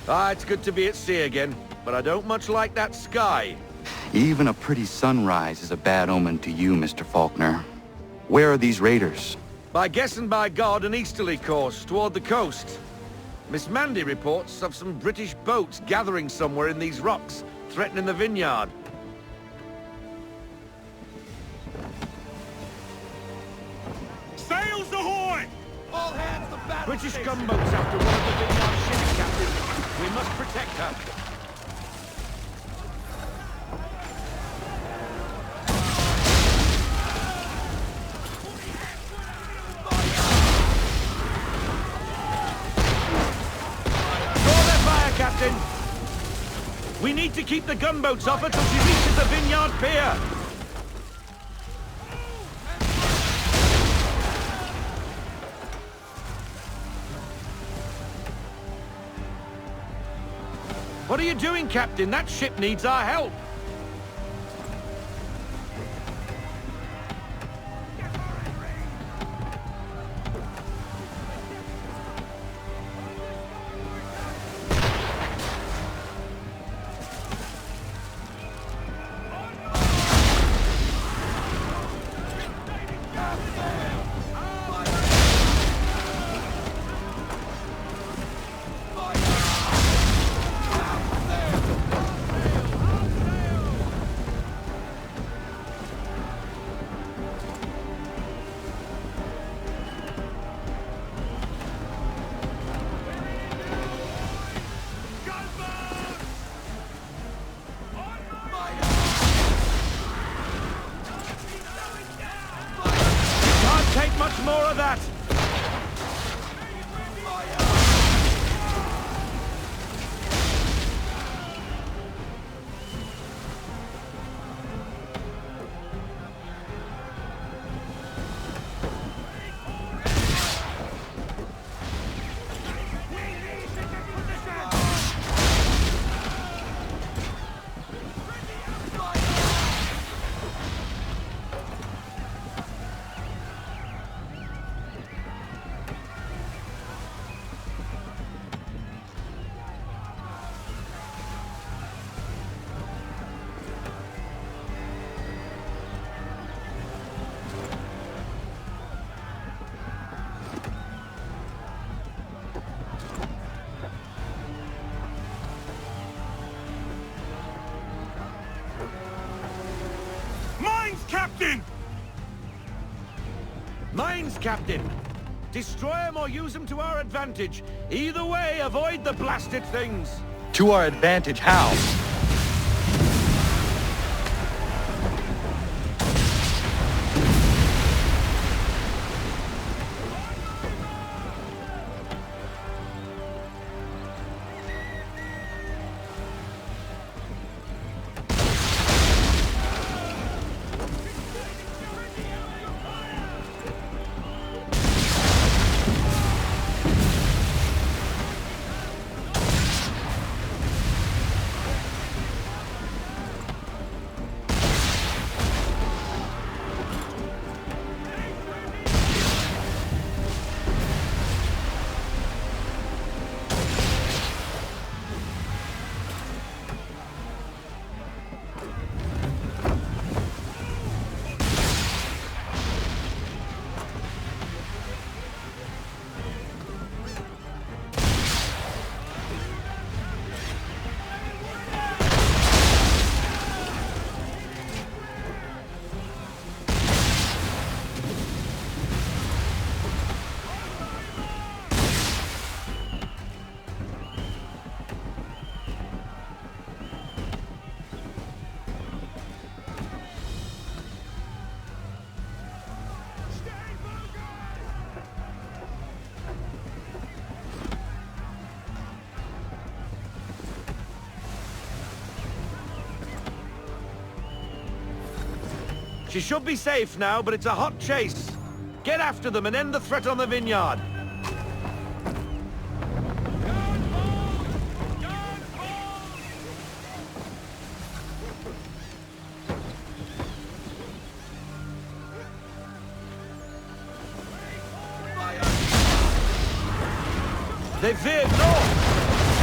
Ah, it's good to be at sea again, but I don't much like that sky. Even a pretty sunrise is a bad omen to you, Mr. Faulkner. Where are these raiders? By guess and by God, an easterly course toward the coast. Miss Mandy reports of some British boats gathering somewhere in these rocks, threatening the vineyard. All hands to battle. British gunboats after one of the Vineyard ships, Captain. We must protect her. Draw their fire, Captain. We need to keep the gunboats off her till she reaches the Vineyard pier. What are you doing, Captain? That ship needs our help. Take much more of that! Captain! Mines, Captain! Destroy them or use them to our advantage. Either way, avoid the blasted things. To our advantage, how? She should be safe now, but it's a hot chase. Get after them and end the threat on the Vineyard. They veered north.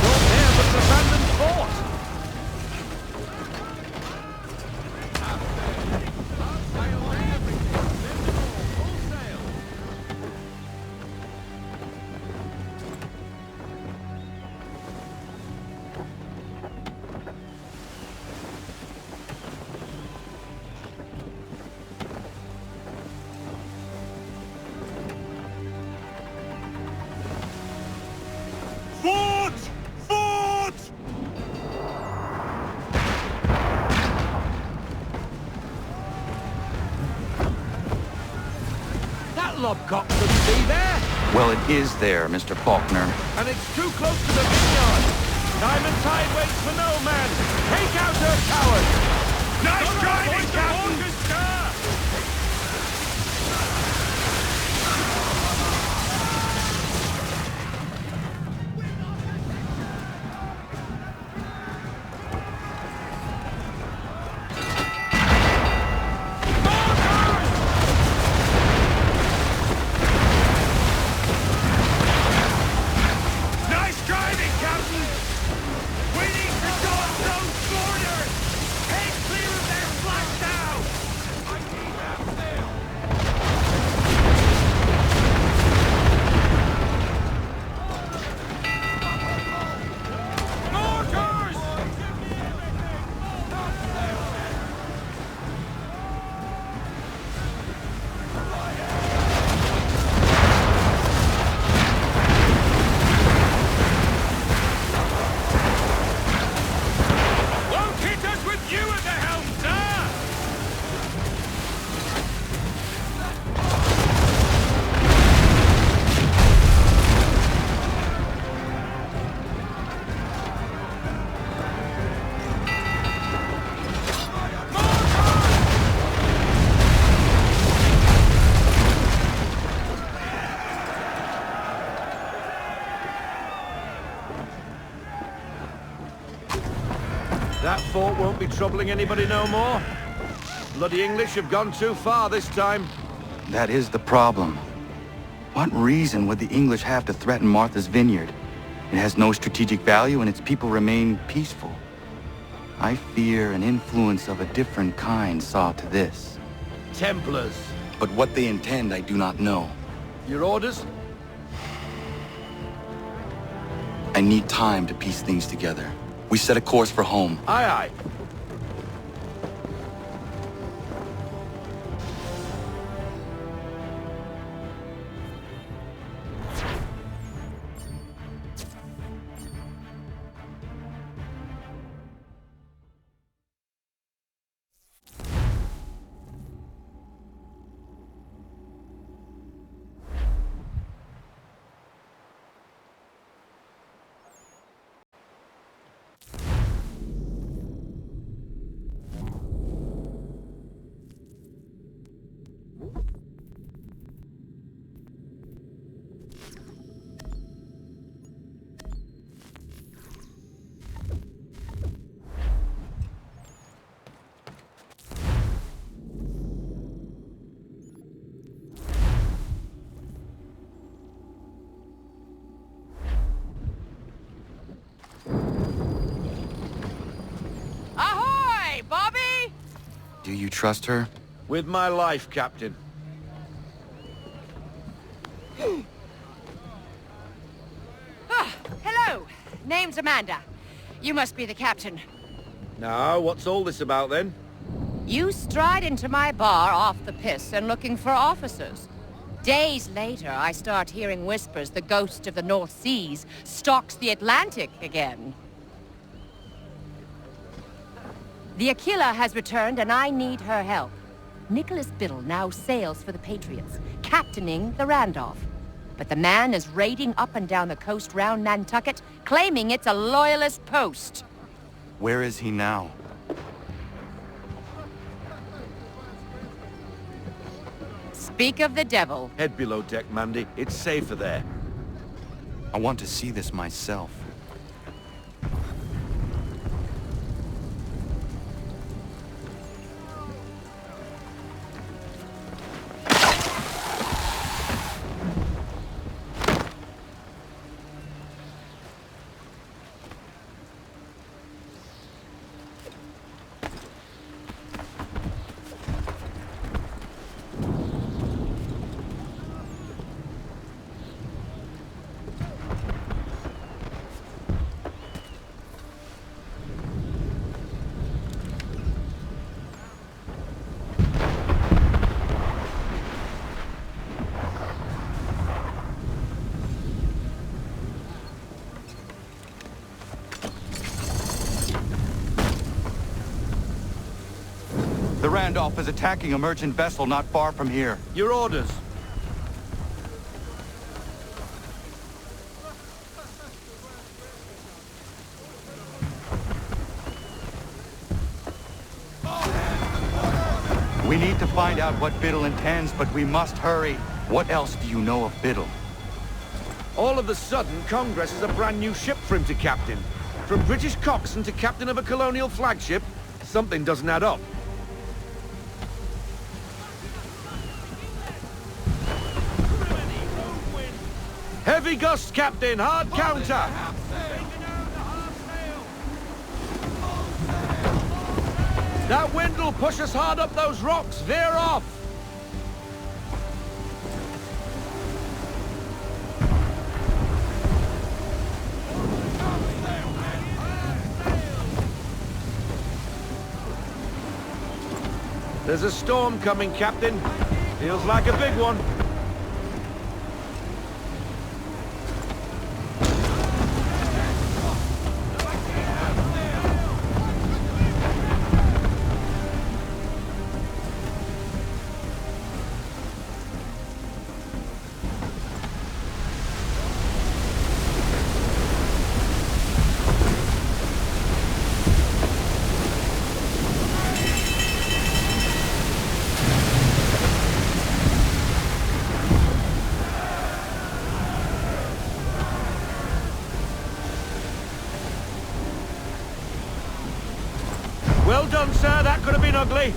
Not there, but an abandoned fort. lobcock shouldn't be there. Well, it is there, Mr. Faulkner. And it's too close to the vineyard. Time and tide waits for no man. Take out her cowards. Nice driving, Captain! That fort won't be troubling anybody no more. Bloody English have gone too far this time. That is the problem. What reason would the English have to threaten Martha's Vineyard? It has no strategic value and its people remain peaceful. I fear an influence of a different kind saw to this. Templars. But what they intend, I do not know. Your orders? I need time to piece things together. We set a course for home. Aye, aye. Do you trust her? With my life, Captain. Hello. Name's Amanda. You must be the captain. Now, what's all this about then? You stride into my bar off the piss and looking for officers. Days later, I start hearing whispers the ghost of the North Seas stalks the Atlantic again. The Aquila has returned and I need her help. Nicholas Biddle now sails for the Patriots, captaining the Randolph. But the man is raiding up and down the coast round Nantucket, claiming it's a loyalist post. Where is he now? Speak of the devil. Head below deck, Mandy. It's safer there. I want to see this myself. The Randolph is attacking a merchant vessel not far from here. Your orders? We need to find out what Biddle intends, but we must hurry. What else do you know of Biddle? All of a sudden, Congress has a brand new ship for him to captain. From British coxswain to captain of a colonial flagship, something doesn't add up. Heavy gusts, Captain! Hard counter! That wind will push us hard up those rocks! Veer off! There's a storm coming, Captain. Feels like a big one. Well done, sir. That could have been ugly.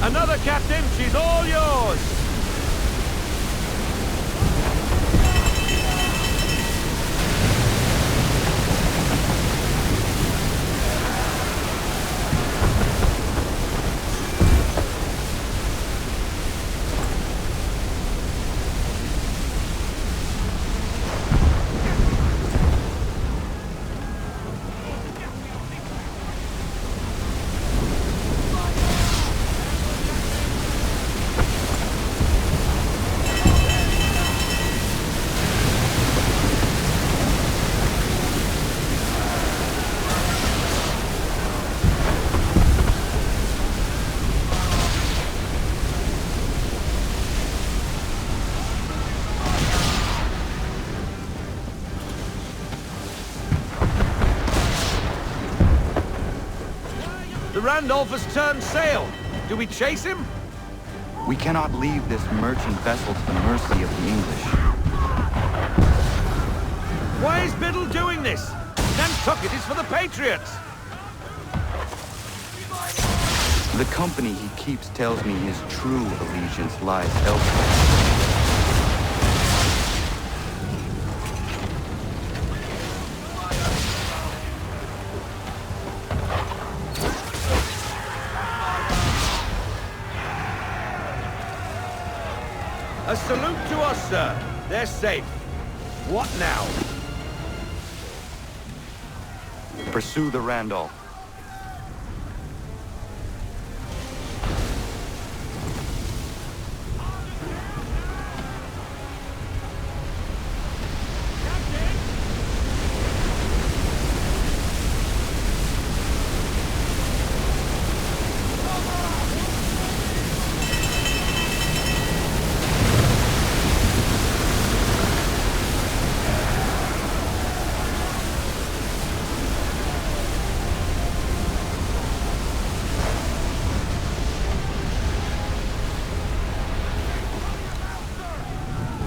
Another, Captain. She's all yours. The Randolph has turned sail. Do we chase him? We cannot leave this merchant vessel to the mercy of the English. Why is Biddle doing this? Nantucket is for the Patriots. The company he keeps tells me his true allegiance lies elsewhere. A salute to us, sir. They're safe. What now? Pursue the Randolph.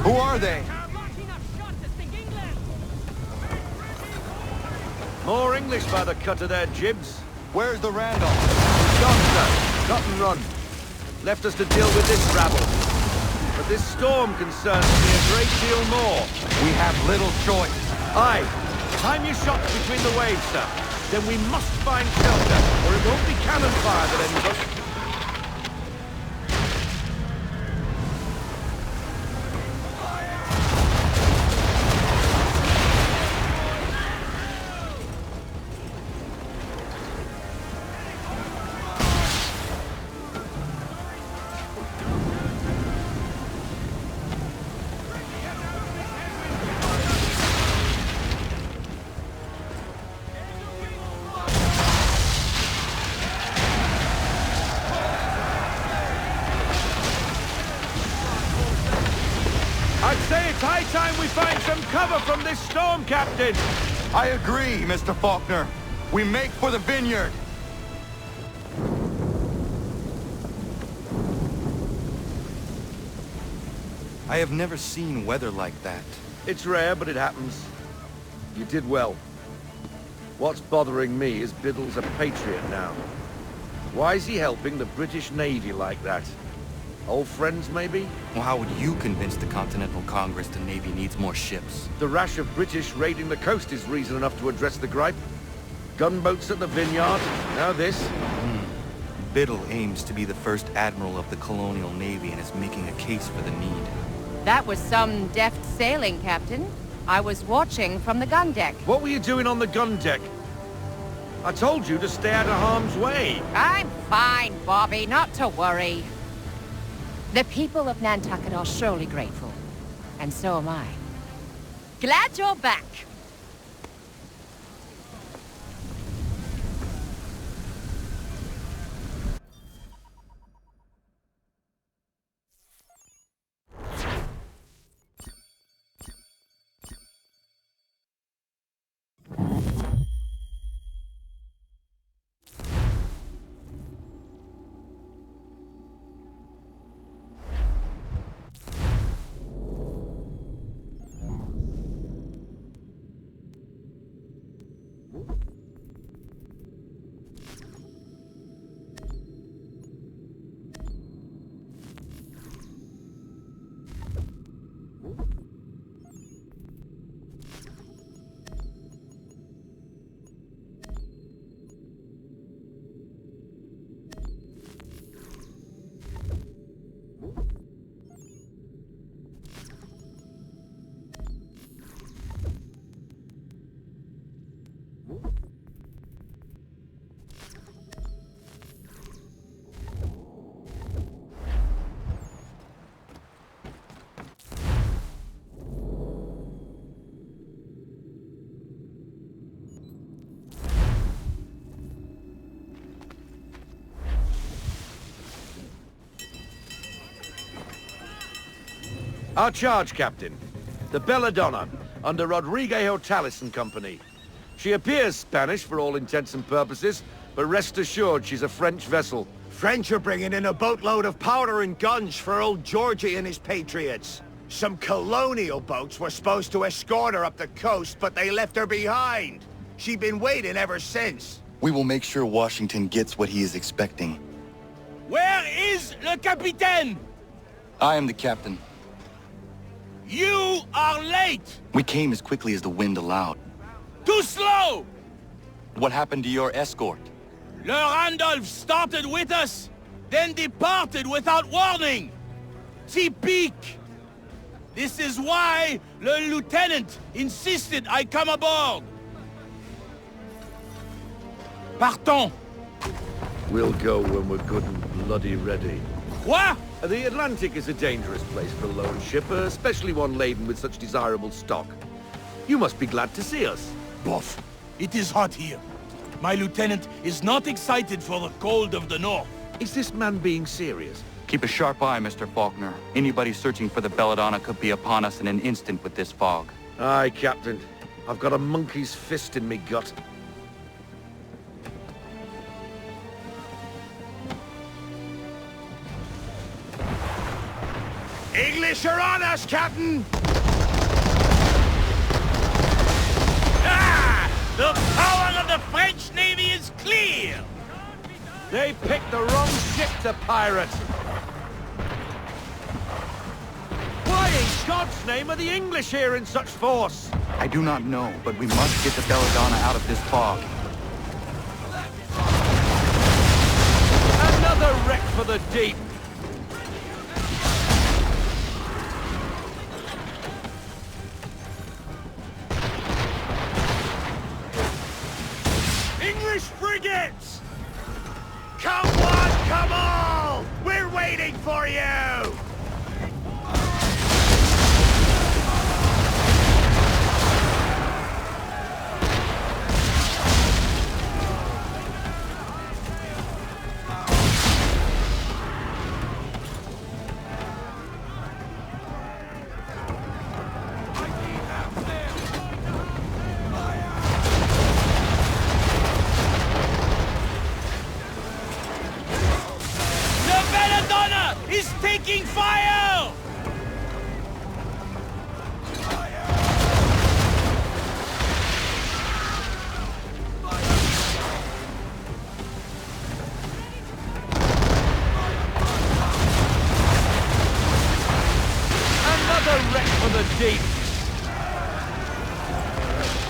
Who are they? More English by the cut of their jibs. Where's the Randolph? Gone, sir. Cut and run. Left us to deal with this rabble. But this storm concerns me a great deal more. We have little choice. Aye. Time your shots between the waves, sir. Then we must find shelter, or it won't be cannon fire that ends us. I'd say it's high time we find some cover from this storm, Captain. I agree, Mr. Faulkner. We make for the vineyard. I have never seen weather like that. It's rare, but it happens. You did well. What's bothering me is Biddle's a patriot now. Why is he helping the British Navy like that? Old friends, maybe? Well, how would you convince the Continental Congress the Navy needs more ships? The rash of British raiding the coast is reason enough to address the gripe. Gunboats at the vineyard, now this. Biddle aims to be the first admiral of the colonial navy and is making a case for the need. That was some deft sailing, Captain. I was watching from the gun deck. What were you doing on the gun deck? I told you to stay out of harm's way. I'm fine, Bobby, not to worry. The people of Nantucket are surely grateful. And so am I. Glad you're back. Our charge, Captain. The Belladonna, under Rodrigo Talis and Company. She appears Spanish for all intents and purposes, but rest assured she's a French vessel. French are bringing in a boatload of powder and guns for old Georgie and his patriots. Some colonial boats were supposed to escort her up the coast, but they left her behind. She's been waiting ever since. We will make sure Washington gets what he is expecting. Where is le capitaine? I am the captain. You are late! We came as quickly as the wind allowed. Too slow! What happened to your escort? Le Randolph started with us, then departed without warning. Typique! This is why le lieutenant insisted I come aboard. Partons! We'll go when we're good and bloody ready. What? The Atlantic is a dangerous place for a lone ship, especially one laden with such desirable stock. You must be glad to see us. Boff, it is hot here. My lieutenant is not excited for the cold of the north. Is this man being serious? Keep a sharp eye, Mr. Faulkner. Anybody searching for the Belladonna could be upon us in an instant with this fog. Aye, Captain. I've got a monkey's fist in me gut. English are on us, Captain! Ah! The power of the French Navy is clear! They picked the wrong ship to pirate! Why in God's name are the English here in such force? I do not know, but we must get the Belladonna out of this fog. Another wreck for the deep! English frigates! Come one, come all! We're waiting for you! taking fire! Another wreck for the deep.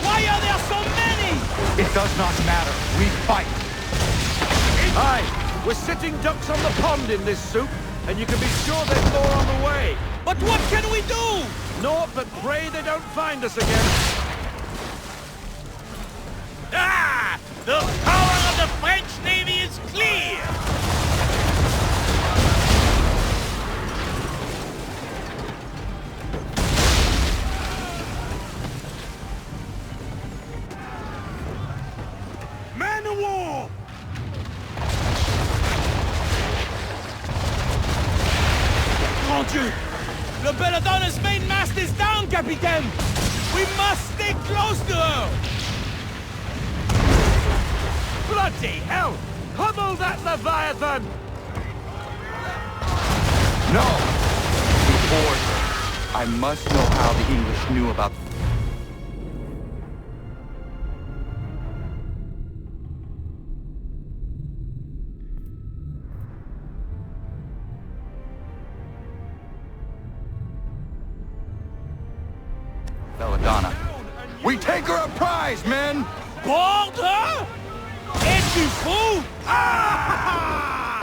Why are there so many? It does not matter. We fight. Aye, we're sitting ducks on the pond in this soup, and you can be sure there's more on the way. But what can we do? Naught but pray they don't find us again. Ah! The power of the French Navy is clear! Man of war! Mon Dieu! Le Belladonna's main mast is down, Capitaine! We must stay close to her! Bloody hell! Pummel that Leviathan! No! We board her. I must know how the English knew about... Belladonna. We take her a prize, men! Board her? Es-tu fou? Ah!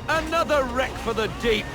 Another wreck for the deep.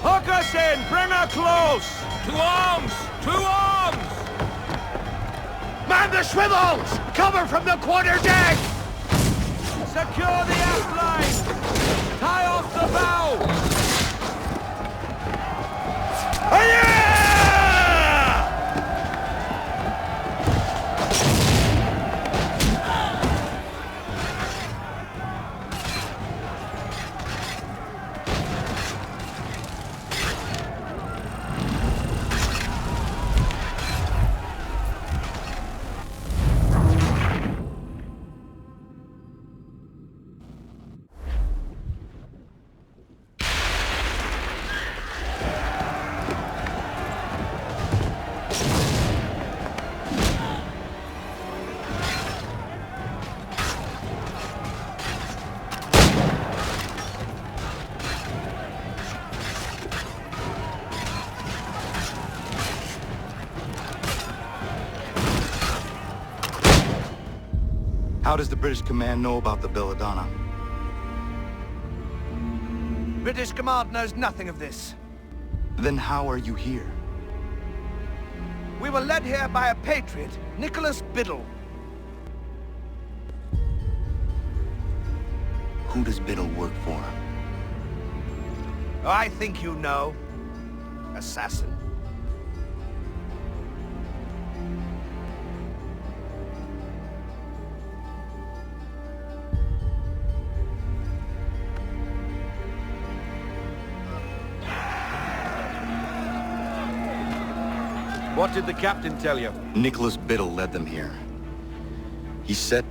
Hook us in! Bring her close! To arms! To arms! Man the swivels! Cover from the quarter deck! Secure the aft line! Tie off the bow! Hi-ya! How does the British command know about the Belladonna? British command knows nothing of this. Then how are you here? We were led here by a patriot, Nicholas Biddle. Who does Biddle work for? Oh, I think you know. Assassin. What did the captain tell you? Nicholas Biddle led them here. He said...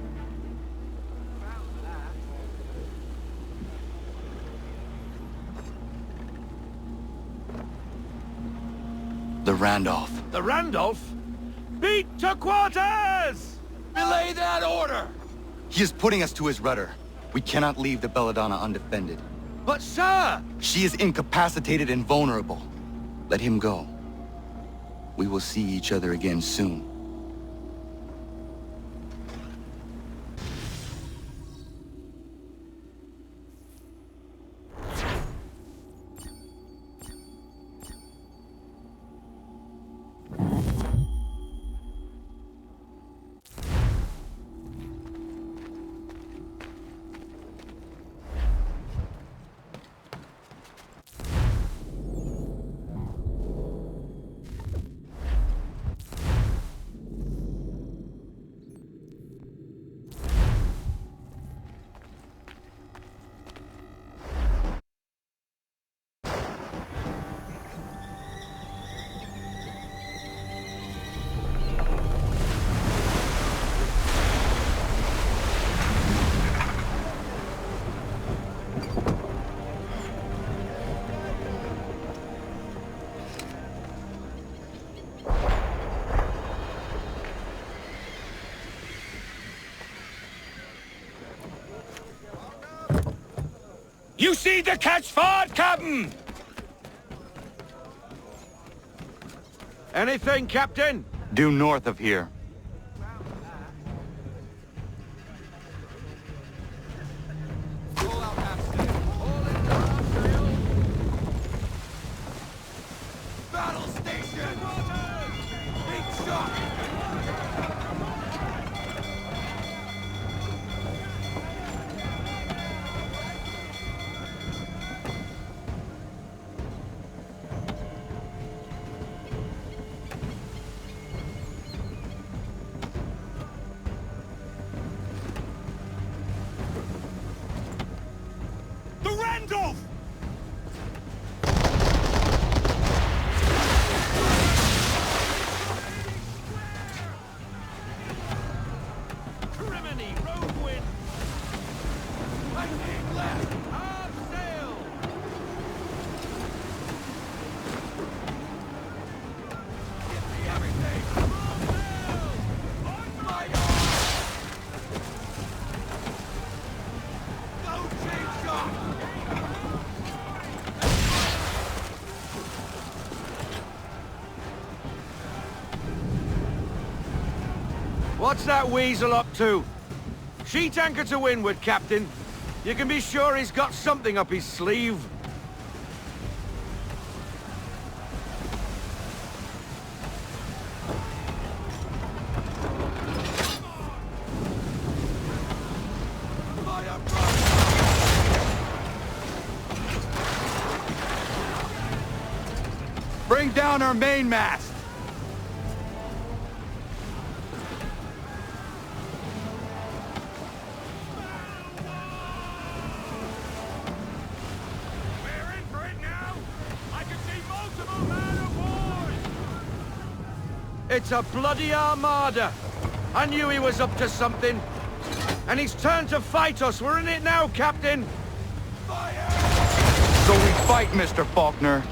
The Randolph. The Randolph? Beat to quarters! Relay that order! He is putting us to his rudder. We cannot leave the Belladonna undefended. But sir! She is incapacitated and vulnerable. Let him go. We will see each other again soon. You see the catch ford, Captain! Anything, Captain? Due north of here. Battle station! Big shot! The Randolph! Criminy, rogue wind! Lightning left! Hard sail! Give me everything! Full sail! On fire! No change shot! What's that weasel up to? Sheet anchor to windward, Captain. You can be sure he's got something up his sleeve. Bring down our mainmast! We're in for it now! I can see multiple man-of-wars! It's a bloody armada. I knew he was up to something. And he's turned to fight us. We're in it now, Captain. So we fight, Mr. Faulkner.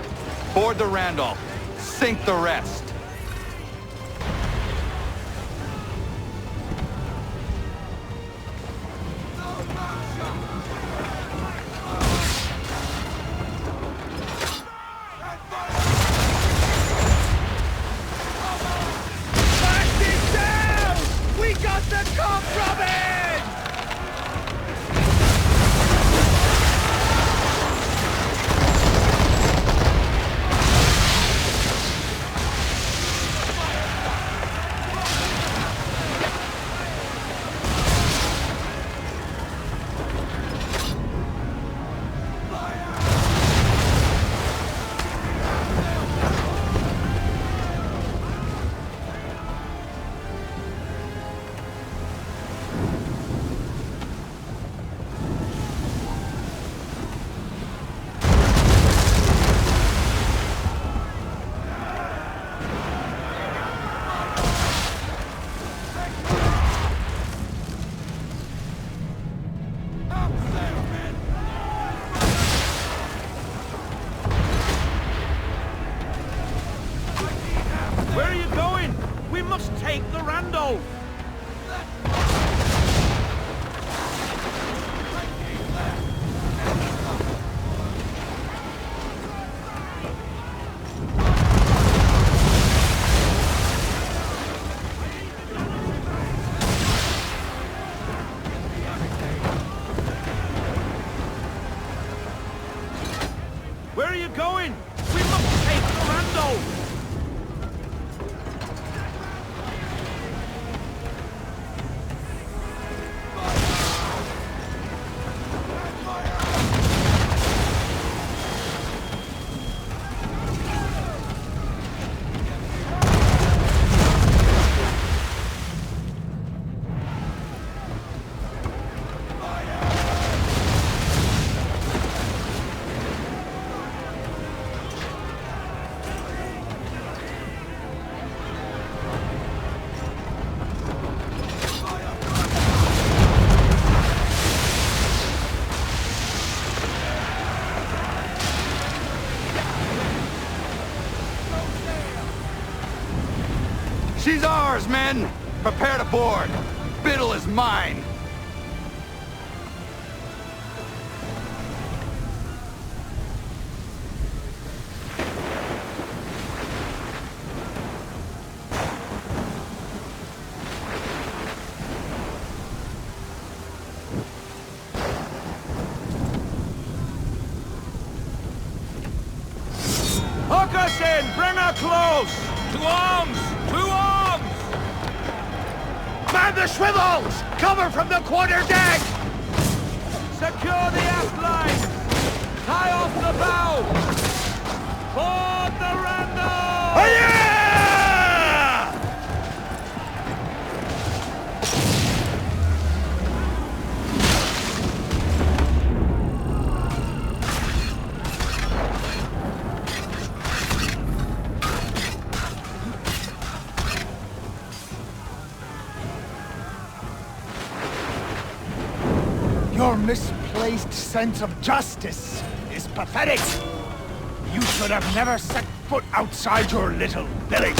Board the Randolph. Sink the rest. Blast it down! We got the cop, Robin! Where are you going? We must take the Randolph! Where are you going? We must take the Randolph! She's ours, men! Prepare to board! Biddle is mine! Hook us in! Bring her close! To arms! To arms! Man the swivels! Cover from the quarterdeck! Secure the aft lines! Tie off the bow! Board the Randolph! Hiya! Your misplaced sense of justice is pathetic. You should have never set foot outside your little village.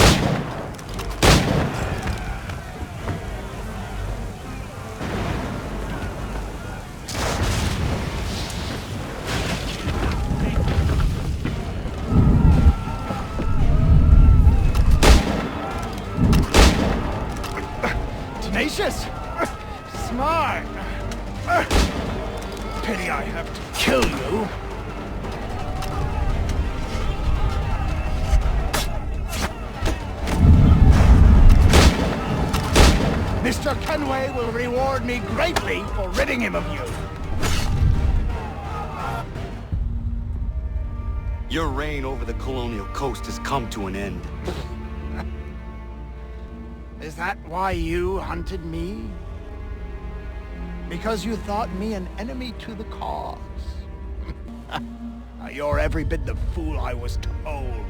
Tenacious. Smart. Pity I have to kill you. Mr. Kenway will reward me greatly for ridding him of you. Your reign over the colonial coast has come to an end. Is that why you hunted me? Because you thought me an enemy to the cause. You're every bit the fool I was told.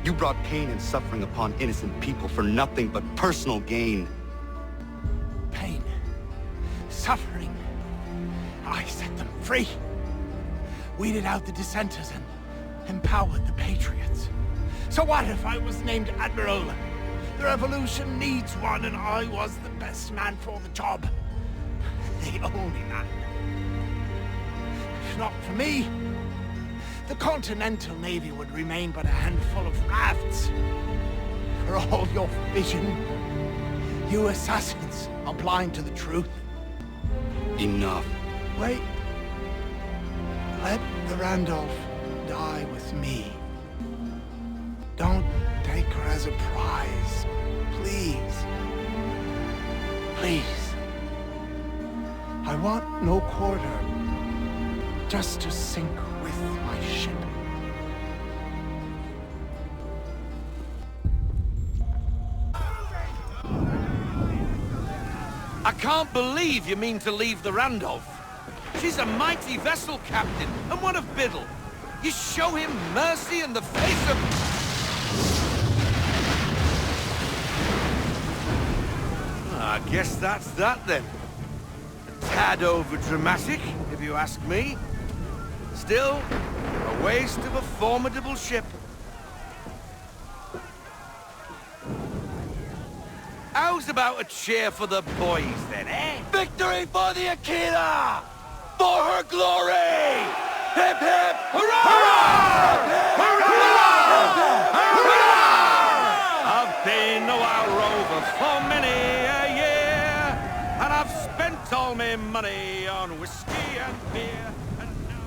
You brought pain and suffering upon innocent people for nothing but personal gain. Pain. Suffering. I set them free. Weeded out the dissenters and empowered the patriots. So what if I was named Admiral? The revolution needs one and I was the best man for the job. The only man. If not for me, the Continental Navy would remain but a handful of rafts. For all your vision, you assassins are blind to the truth. Enough. Wait. Let the Randolph die with me. Don't take her as a prize. Please. Please. I want no quarter. Just to sink with my ship. I can't believe you mean to leave the Randolph. She's a mighty vessel, Captain, and one of Biddle. You show him mercy in the face of... I guess that's that then. A tad over-dramatic, if you ask me. Still, a waste of a formidable ship. How's about a cheer for the boys then, eh? Victory for the Aquila! For her glory! Hip hip hurrah! I've been a wild rover for many a year, and I've spent all my money on whiskey and beer, and now...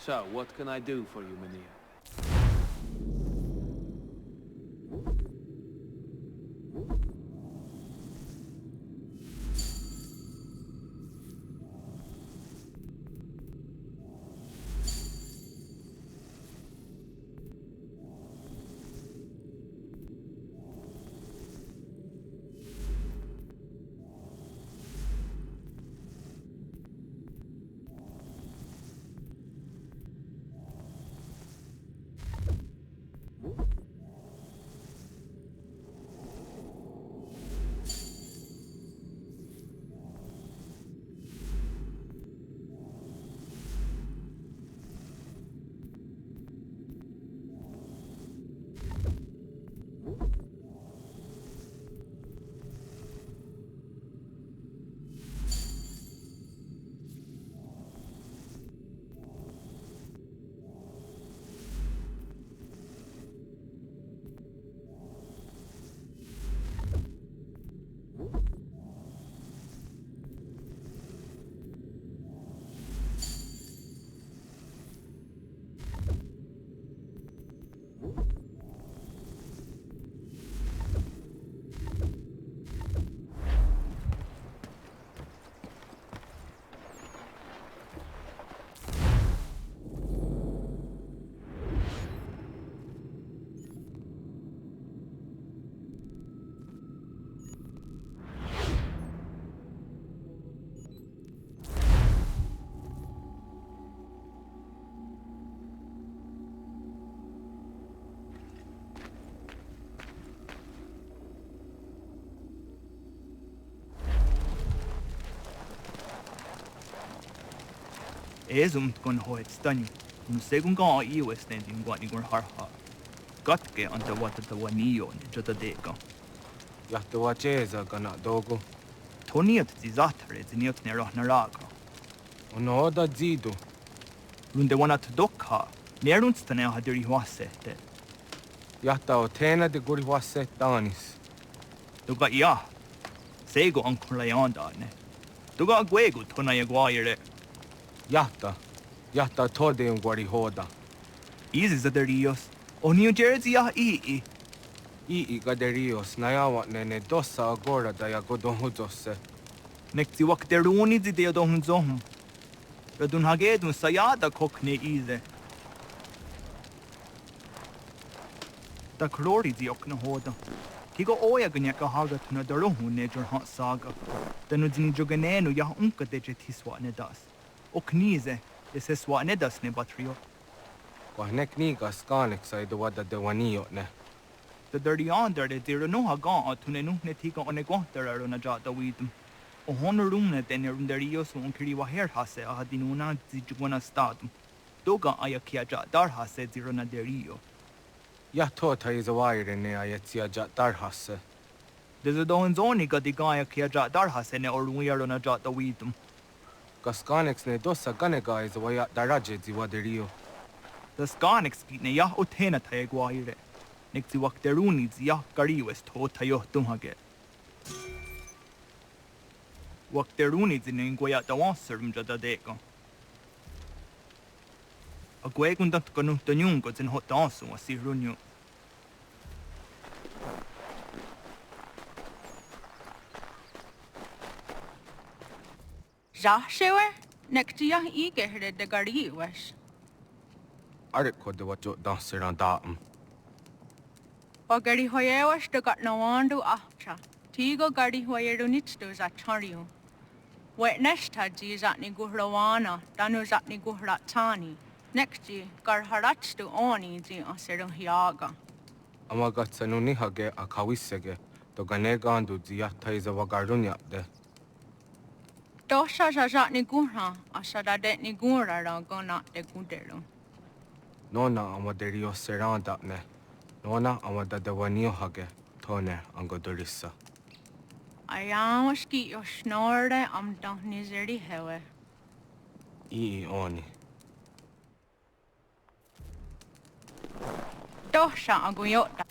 So, what can I do for you, Mynheer? Esumt hoit stani, no segun ka iwestendin guanigur harha. Katke anta watata wanion jota deka. Jahtua Cesa kana dogu. Toniat zizatare ziniot nerahnaраga. Ono oda zidu. Runde wanat dokha, nerunstane hadiri huasete. Jahta o tena de guri huasse tanis. Tuga ja, sego ankula yandane. Tuga guegu tona yaguaire. Jahta tode un guari hoda. Easy zaderios, o New Jersey ya ii. Ii gaderios nayawa nene dossa agora da ya godonhudosse. Nekti wakteruni zideo dohunzohum. Radun hagedun sayada kokne ize. Da krori ziokna hoda. Kigo oya ganyaka hagat na darohu nejor hot saga. Danu zini joganenu ya unka deje tiswa nedas. O knize, ese swa nedas ne batrio. Kwahnek niga skanek sa idwada de wanio ne. The dirty under de dira no haga tunenu ne tika onegwahtara na jata widum. O honorumne tener derios un kiri waher hase ahadinuna zijwana stadum. Doga ayakia jatar hase zirona derio. Jahtota is a wire ne ayetsia jatar hasse. There's a don zoni gadigaya kia jatar hase ne or weirona jata widum. Kaskanex ne dossa ganega is a waya daraje ziwaderio. The skanix ne ya otena taegwaire. Nixi wakteruni zia kariwes to tayo tumhage. Wakteruni zinengoya tawanserum jada deka. A guegundat kanutanyungo zin hotansu asirunyu. Zashewer, nektia igehre de gariwes. Ariko de wajo danser an daam. O gari hoyewas de gat nawandu ahcha. Tigo gari hoyeru nitstu za chariu. Wetness taji zatni guhrawana, danu zatni guhratani. Nekti gar haratstu oni zi aseru hiaga. Amagatsanu nihage akawisege, to ganegandu ziyata is a wagarunya de. Dosha zatni guhra, asada detni gura ragona de guderu. Nona amaderio seranda ne. Nona amada de wanio hage, tone angodorissa. Ayawaski yo snorde am dahnizeri hewe. Ii oni. Dosha aguyota.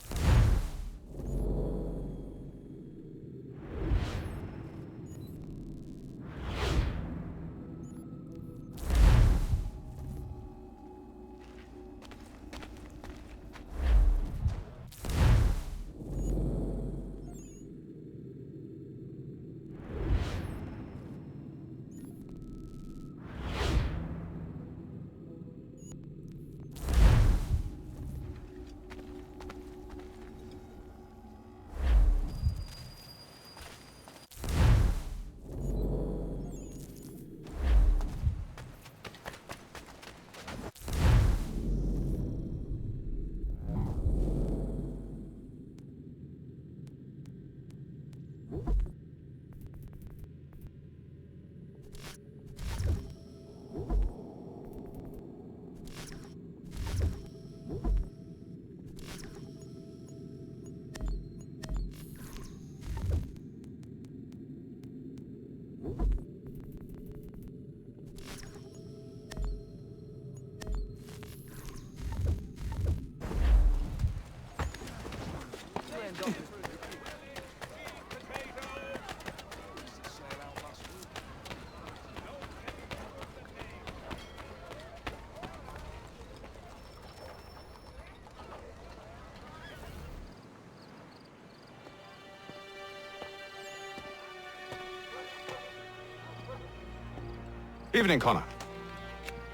Evening, Connor.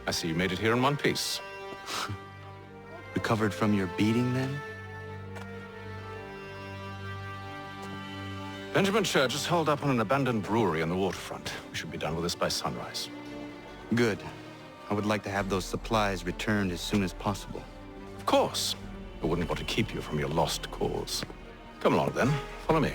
I see you made it here in one piece. Recovered from your beating, then? Benjamin Church is holed up on an abandoned brewery on the waterfront. We should be done with this by sunrise. Good. I would like to have those supplies returned as soon as possible. Of course. I wouldn't want to keep you from your lost cause. Come along, then. Follow me.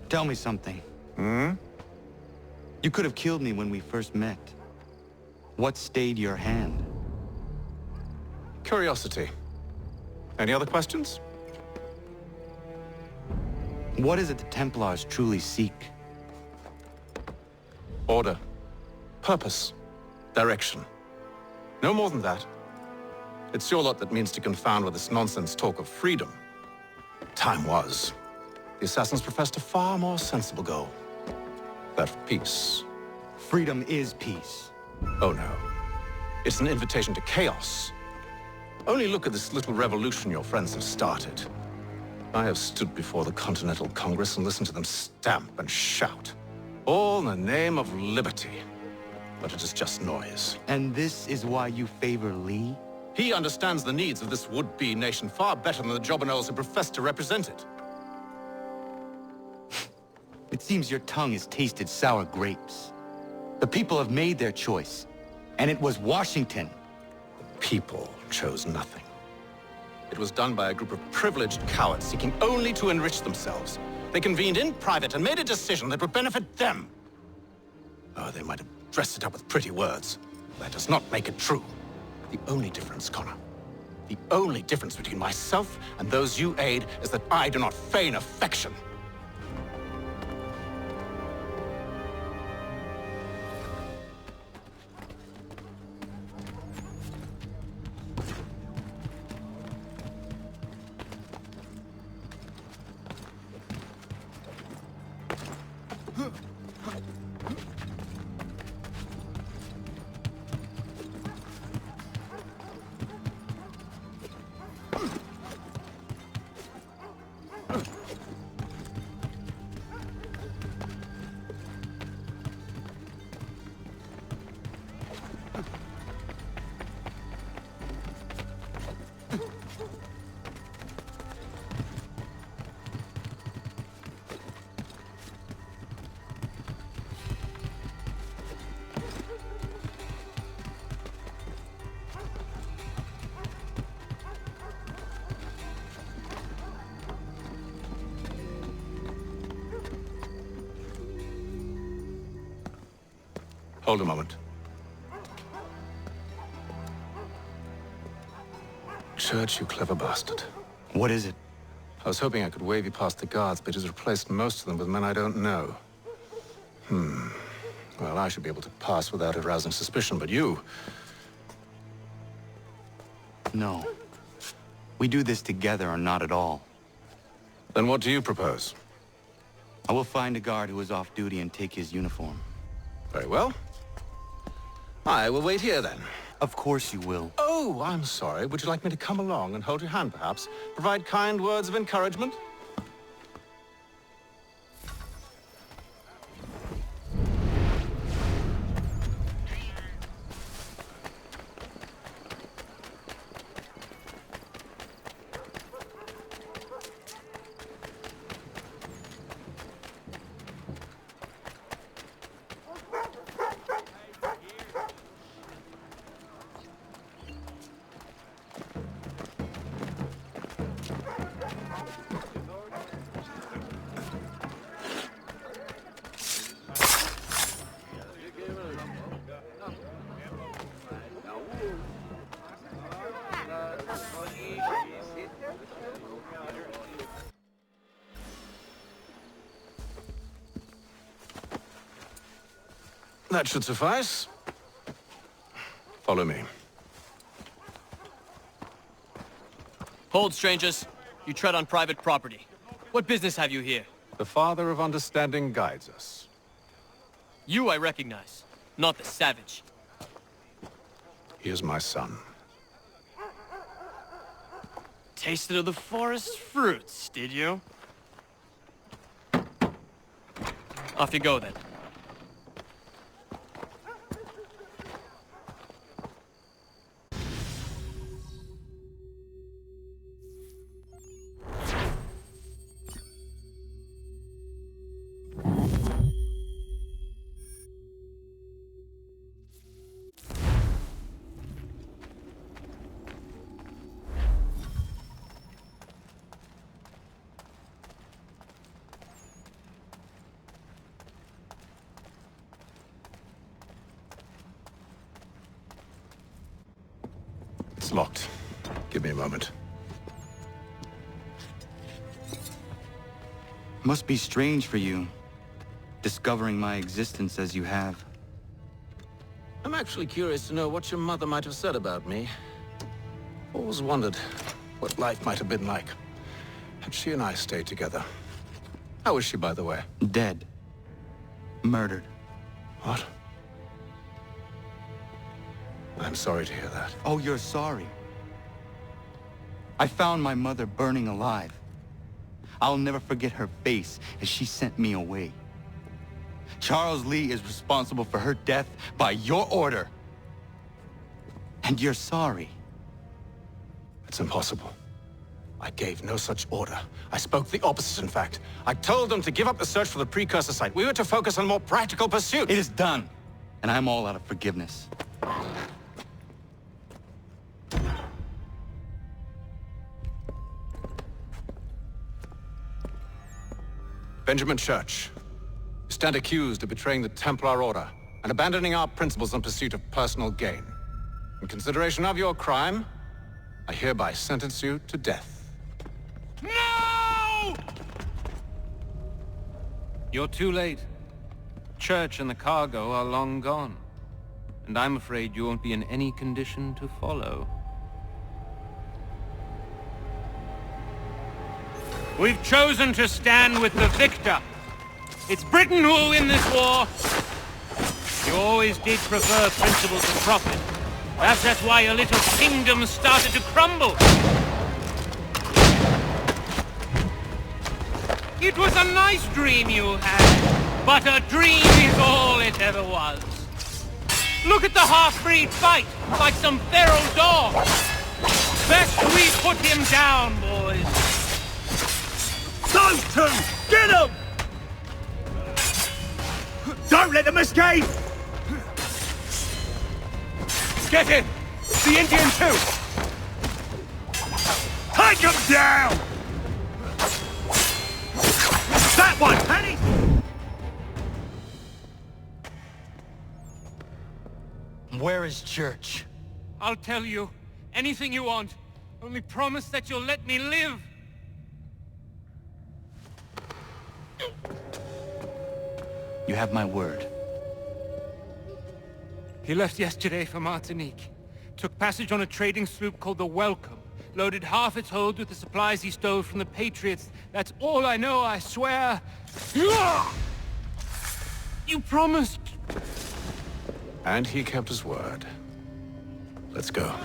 Tell me something. You could have killed me when we first met. What stayed your hand? Curiosity. Any other questions? What is it the Templars truly seek? Order. Purpose. Direction. No more than that. It's your lot that means to confound with this nonsense talk of freedom. Time was. The assassins professed a far more sensible goal. That of peace. Freedom is peace. Oh no. It's an invitation to chaos. Only look at this little revolution your friends have started. I have stood before the Continental Congress and listened to them stamp and shout. All in the name of liberty. But it is just noise. And this is why you favor Lee? He understands the needs of this would-be nation far better than the jobberknolls who profess to represent it. It seems your tongue has tasted sour grapes. The people have made their choice, and it was Washington. The people chose nothing. It was done by a group of privileged cowards seeking only to enrich themselves. They convened in private and made a decision that would benefit them. Oh, they might have dressed it up with pretty words. That does not make it true. The only difference, Connor, the only difference between myself and those you aid is that I do not feign affection. Hold a moment. Church, you clever bastard. What is it? I was hoping I could wave you past the guards, but he's replaced most of them with men I don't know. Well, I should be able to pass without arousing suspicion, but you... No. We do this together or not at all. Then what do you propose? I will find a guard who is off duty and take his uniform. Very well. I will wait here, then. Of course you will. Oh, I'm sorry. Would you like me to come along and hold your hand, perhaps? Provide kind words of encouragement? That should suffice. Follow me. Hold, strangers. You tread on private property. What business have you here? The Father of Understanding guides us. You I recognize, not the savage. He is my son. Tasted of the forest fruits, did you? Off you go, then. It's locked. Give me a moment. Must be strange for you, discovering my existence as you have. I'm actually curious to know what your mother might have said about me. Always wondered what life might have been like had she and I stayed together. How is she, by the way? Dead. Murdered. What? I'm sorry to hear that. Oh, you're sorry. I found my mother burning alive. I'll never forget her face as she sent me away. Charles Lee is responsible for her death by your order. And you're sorry. It's impossible. I gave no such order. I spoke the opposite, in fact. I told them to give up the search for the precursor site. We were to focus on more practical pursuits. It is done, and I'm all out of forgiveness. Benjamin Church, you stand accused of betraying the Templar Order and abandoning our principles in pursuit of personal gain. In consideration of your crime, I hereby sentence you to death. No! You're too late. Church and the cargo are long gone. And I'm afraid you won't be in any condition to follow. We've chosen to stand with the victor. It's Britain who will win this war. You always did prefer principles to profit. Perhaps that's why your little kingdom started to crumble. It was a nice dream you had, but a dream is all it ever was. Look at the half-breed fight, like some feral dog. Best we put him down, boys. Those two! Get them! Don't let them escape! Get him! The Indian too! Take them down! That one, Penny! Where is Church? I'll tell you. Anything you want. Only promise that you'll let me live. You have my word. He left yesterday for Martinique. Took passage on a trading sloop called the Welcome. Loaded half its hold with the supplies he stole from the Patriots. That's all I know, I swear. You promised. And he kept his word. Let's go.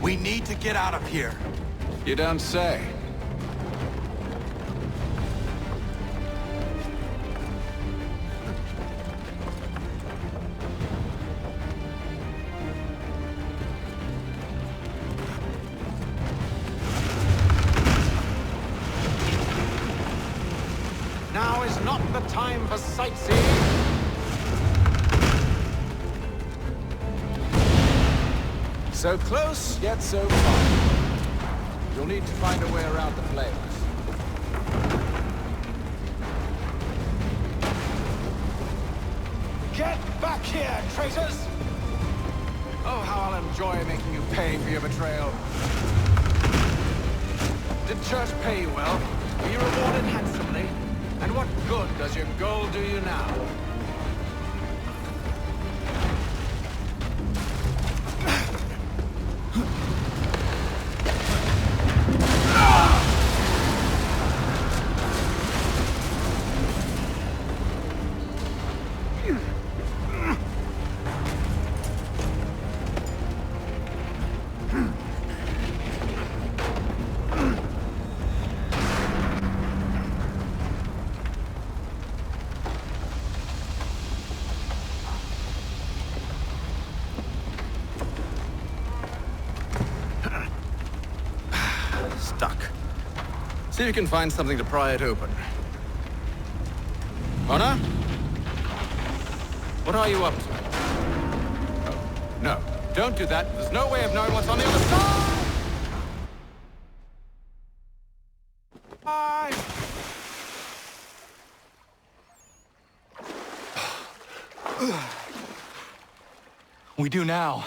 We need to get out of here. You don't say. Now is not the time for sightseeing. So close, yet so far. You'll need to find a way around the flames. Get back here, traitors! Oh, how I'll enjoy making you pay for your betrayal. Did Church pay you well? Were you rewarded handsomely? And what good does your gold do you now? Stuck. See if you can find something to pry it open. Honor? What are you up to? Oh, no, don't do that. There's no way of knowing what's on the other side! Bye! We do now.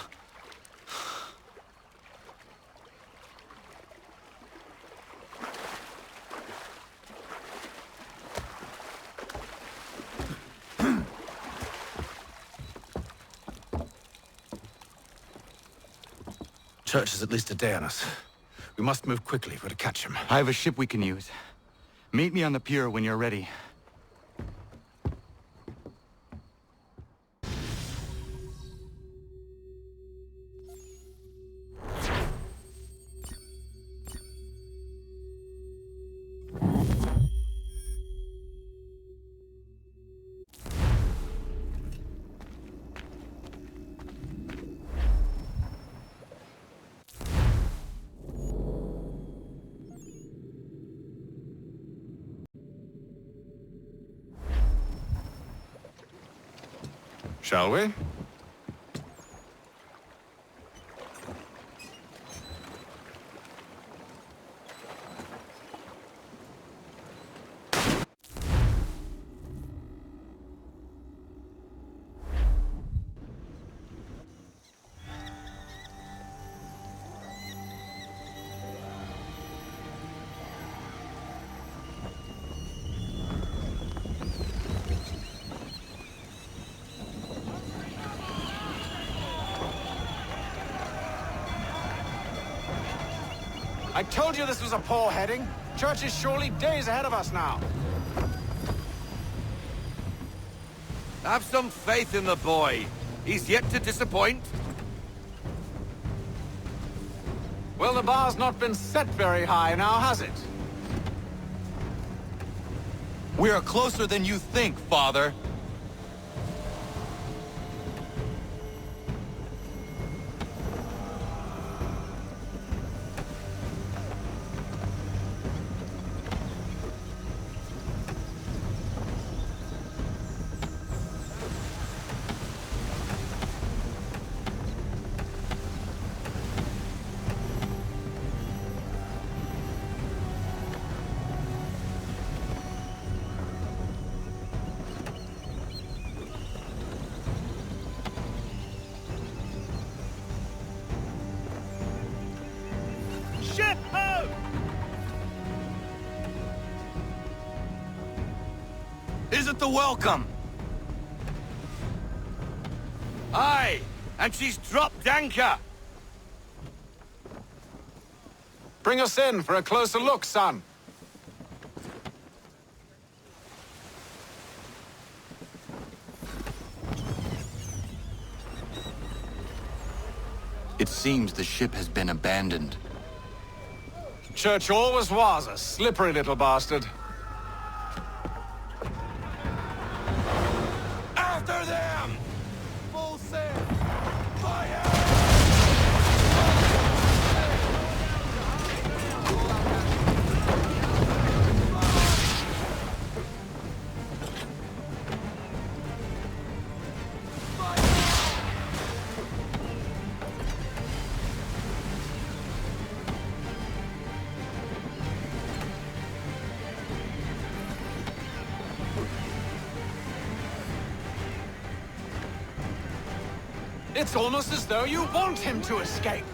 Church is at least a day on us. We must move quickly if we're to catch him. I have a ship we can use. Meet me on the pier when you're ready. Shall we? I told you this was a poor heading. Church is surely days ahead of us now. Have some faith in the boy. He's yet to disappoint. Well, the bar's not been set very high now, has it? We are closer than you think, Father. Ship ho! Is it the welcome? Aye, and she's dropped anchor. Bring us in for a closer look, son. It seems the ship has been abandoned. Church always was a slippery little bastard. After them! Full sail! Fire! It's almost as though you want him to escape.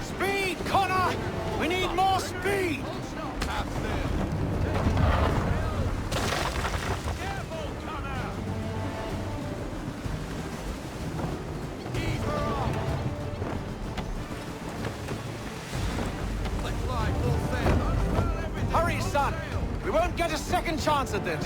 Speed, Connor! We need more speed! Hurry, son! We won't get a second chance at this!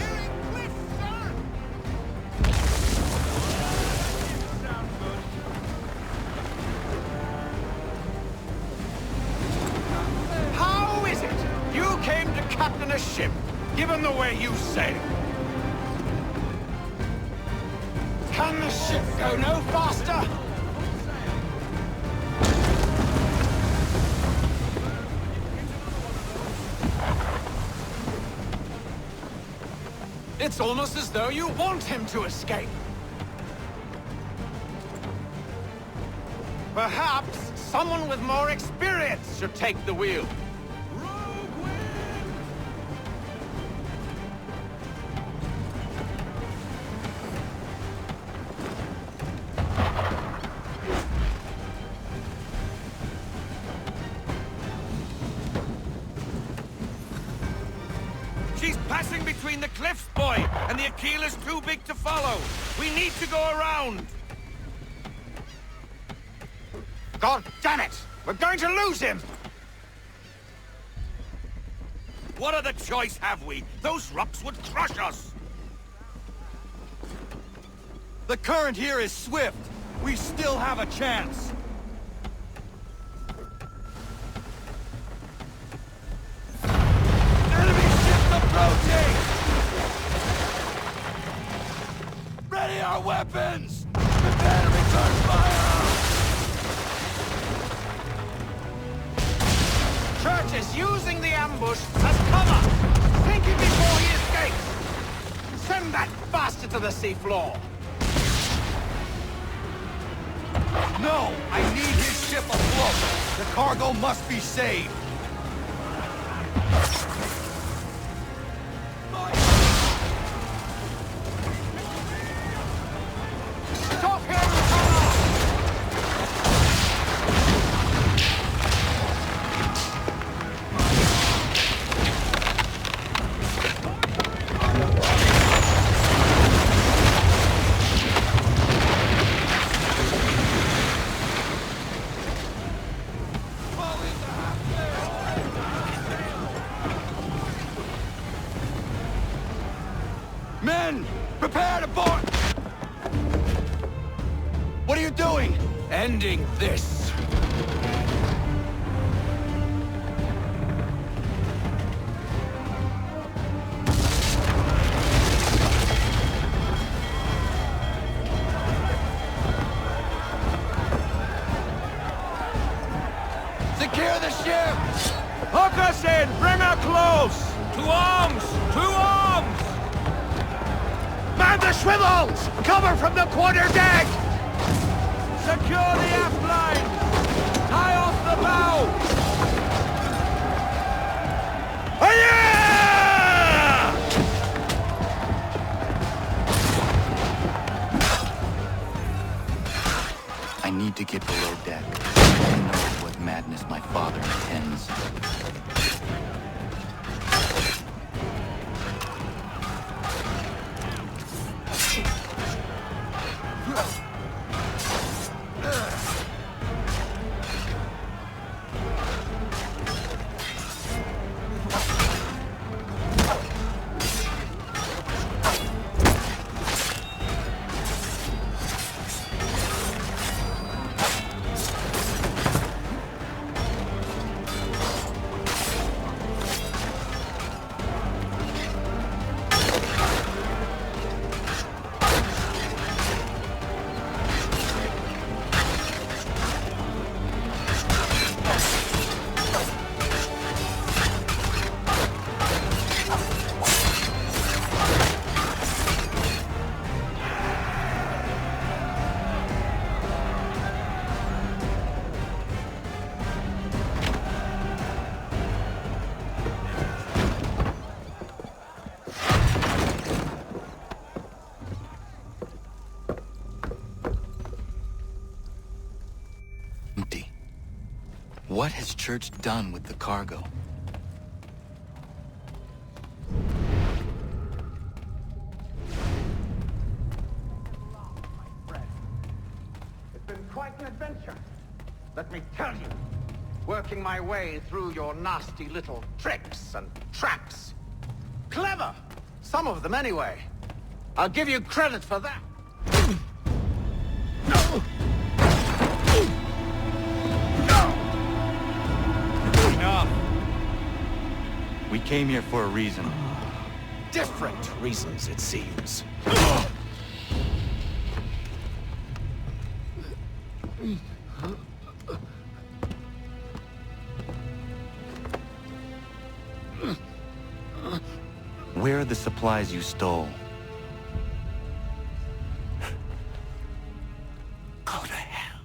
How is it you came to captain a ship, given the way you sail? Can the ship go no faster? It's almost as though you want him to escape. Perhaps someone with more experience should take the wheel. She's passing between the cliffs, boy, and the Aquila's too big to follow. We need to go around. God damn it! We're going to lose him! What other choice have we? Those rocks would crush us. The current here is swift. We still have a chance. Enemy ships approaching! Ready our weapons! Prepare to return fire! Church is using the ambush as cover! Sink him before he escapes! Send that bastard to the seafloor! No! I need his ship afloat! The cargo must be saved! Stop him, Connor! Men! Prepare to board! What are you doing? Ending this. Secure the ship! Hook us in! Bring her close! To arms! To arms! Man the swivels! Cover from the quarter deck! Secure the aft line! Tie off the bow! Hi-ya! I need to get below deck. I know what madness my father intends. What has Church done with the cargo? It's been quite an adventure, let me tell you. Working my way through your nasty little tricks and traps. Clever! Some of them anyway. I'll give you credit for that. Enough! We came here for a reason. Different reasons, it seems. Where are the supplies you stole? Go to hell.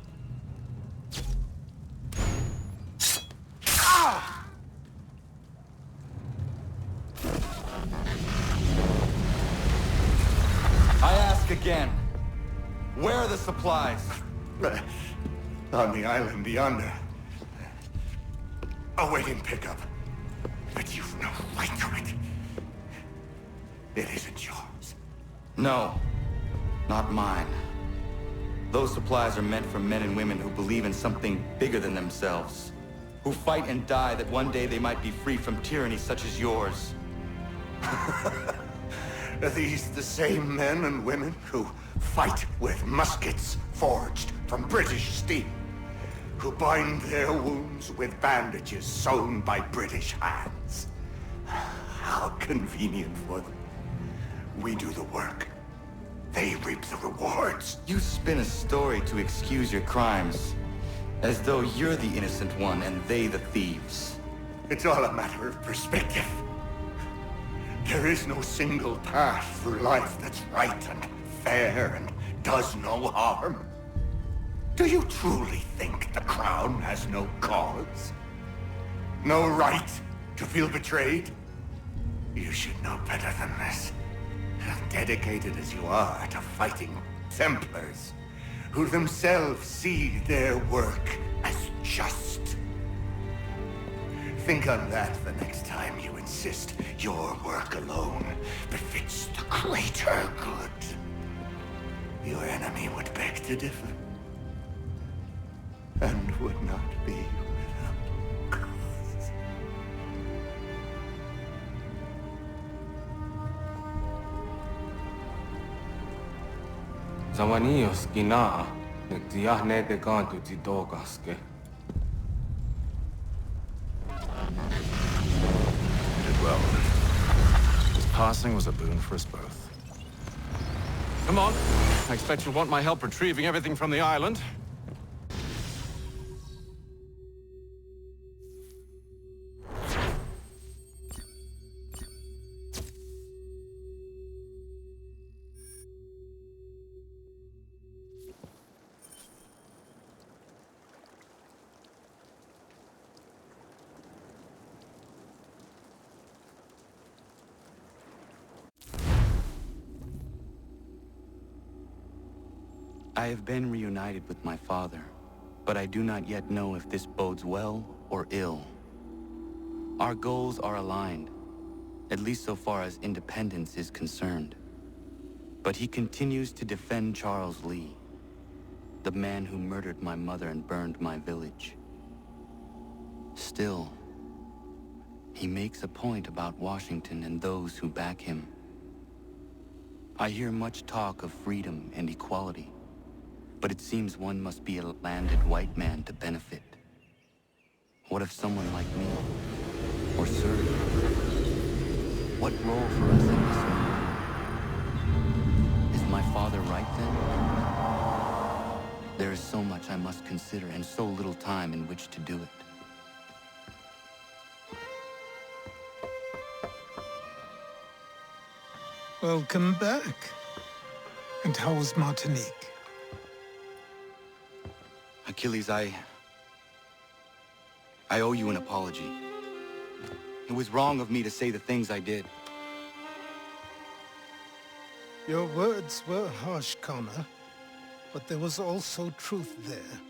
I ask again. Where are the supplies? On the island yonder. Awaiting pickup. But you've no right to it. It isn't yours. No, not mine. Those supplies are meant for men and women who believe in something bigger than themselves. Who fight and die that one day they might be free from tyranny such as yours. Are these the same men and women who fight with muskets forged from British steel? Who bind their wounds with bandages sewn by British hands? How convenient for them. We do the work. They reap the rewards. You spin a story to excuse your crimes. As though you're the innocent one and they the thieves. It's all a matter of perspective. There is no single path through life that's right and fair and does no harm. Do you truly think the Crown has no cause? No right to feel betrayed? You should know better than this. Dedicated as you are to fighting Templars, who themselves see their work as just. Think on that the next time you insist your work alone befits the greater good. Your enemy would beg to differ, and would not be without cause. Zawanios gina, nagtiahne de kantu tidogaske. You did well. His passing was a boon for us both. Come on. I expect you'll want my help retrieving everything from the island. I have been reunited with my father, but I do not yet know if this bodes well or ill. Our goals are aligned, at least so far as independence is concerned. But he continues to defend Charles Lee, the man who murdered my mother and burned my village. Still, he makes a point about Washington and those who back him. I hear much talk of freedom and equality, but it seems one must be a landed white man to benefit. What if someone like me, or Sir, what role for us in this world? Is my father right then? There is so much I must consider and so little time in which to do it. Welcome back. And how was Martinique? Achilles, I owe you an apology. It was wrong of me to say the things I did. Your words were harsh, Connor, but there was also truth there.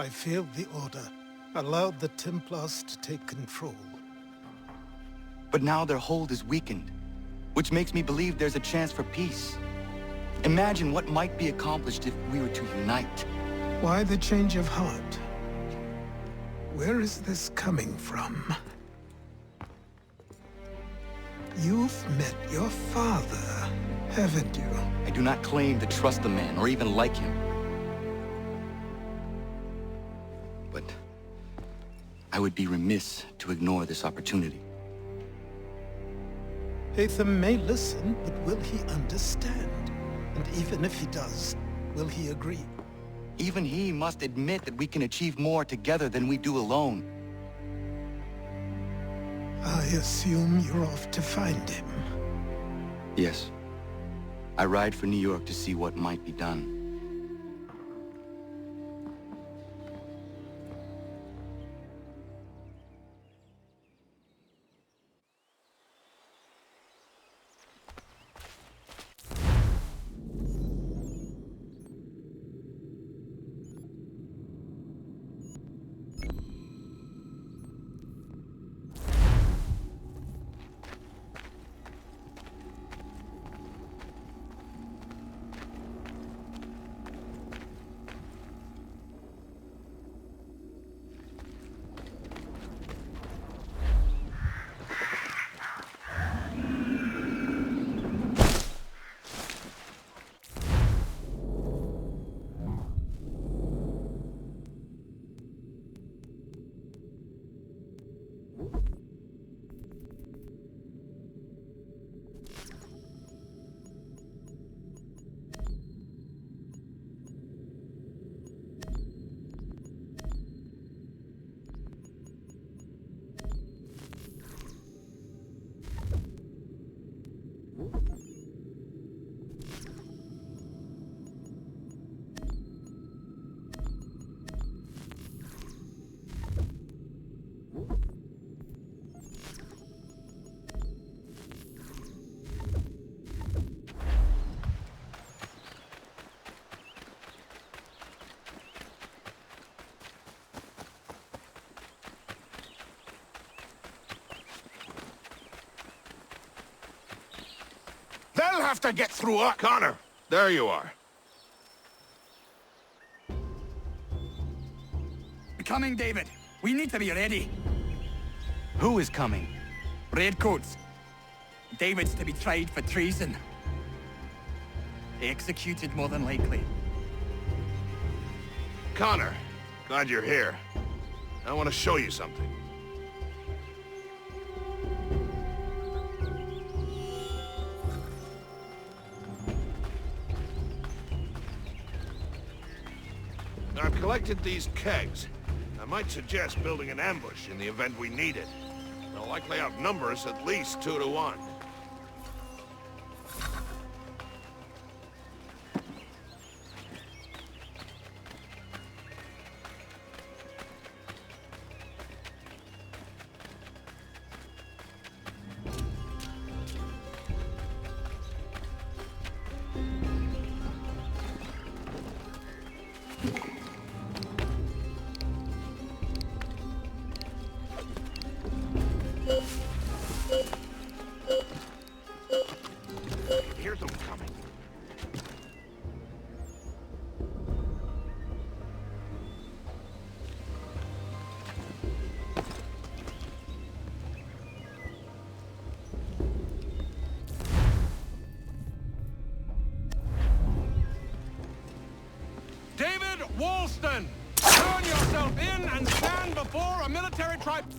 I failed the Order, allowed the Templars to take control. But now their hold is weakened, which makes me believe there's a chance for peace. Imagine what might be accomplished if we were to unite. Why the change of heart? Where is this coming from? You've met your father, haven't you? I do not claim to trust the man or even like him. But I would be remiss to ignore this opportunity. Hatham may listen, but will he understand? And even if he does, will he agree? Even he must admit that we can achieve more together than we do alone. I assume you're off to find him. Yes. I ride for New York to see what might be done. They'll have to get through us. Connor, there you are. Coming, David. We need to be ready. Who is coming? Redcoats. David's to be tried for treason. Executed, more than likely. Connor, glad you're here. I want to show you something. I've collected these kegs. I might suggest building an ambush in the event we need it. They'll likely outnumber us at least 2 to 1. Here's them coming. David Walston! Turn yourself in and stand before a military tribunal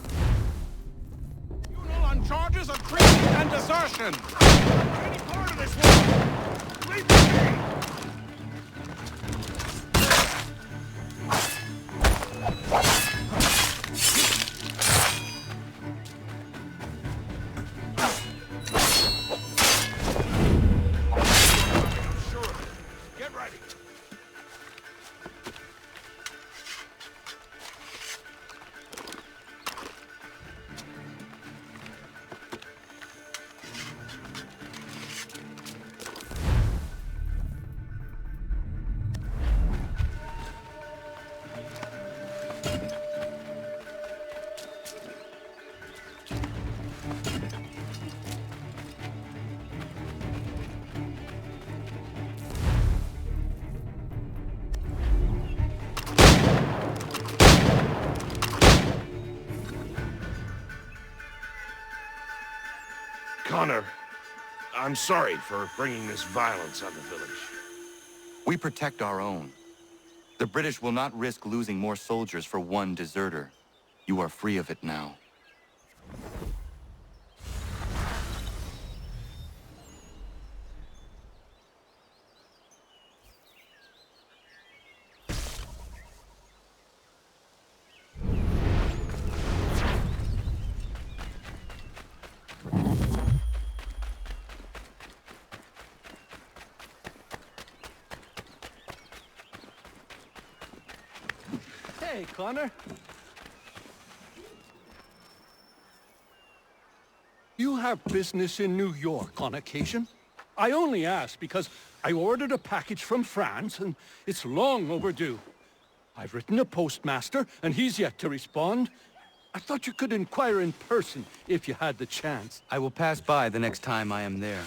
on charges of treason and desertion. Any part of this war, leave me! Get ready. Connor, I'm sorry for bringing this violence on the village. We protect our own. The British will not risk losing more soldiers for one deserter. You are free of it now. Hey, Connor. You have business in New York on occasion? I only ask because I ordered a package from France and it's long overdue. I've written a postmaster and he's yet to respond. I thought you could inquire in person if you had the chance. I will pass by the next time I am there.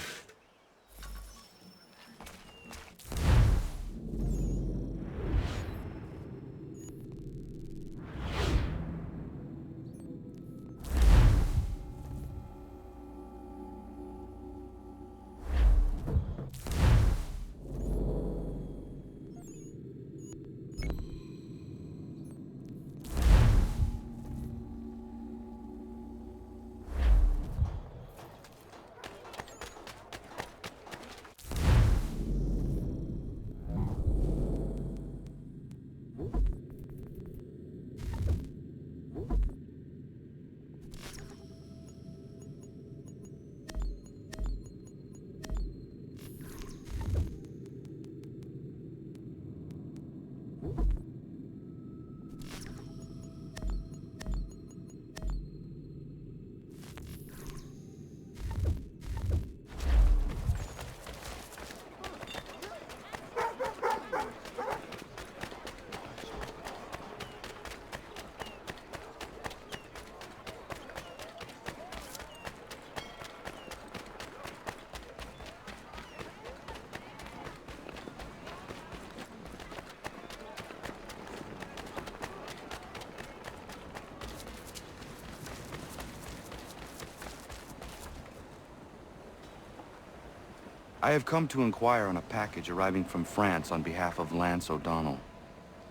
I have come to inquire on a package arriving from France on behalf of Lance O'Donnell.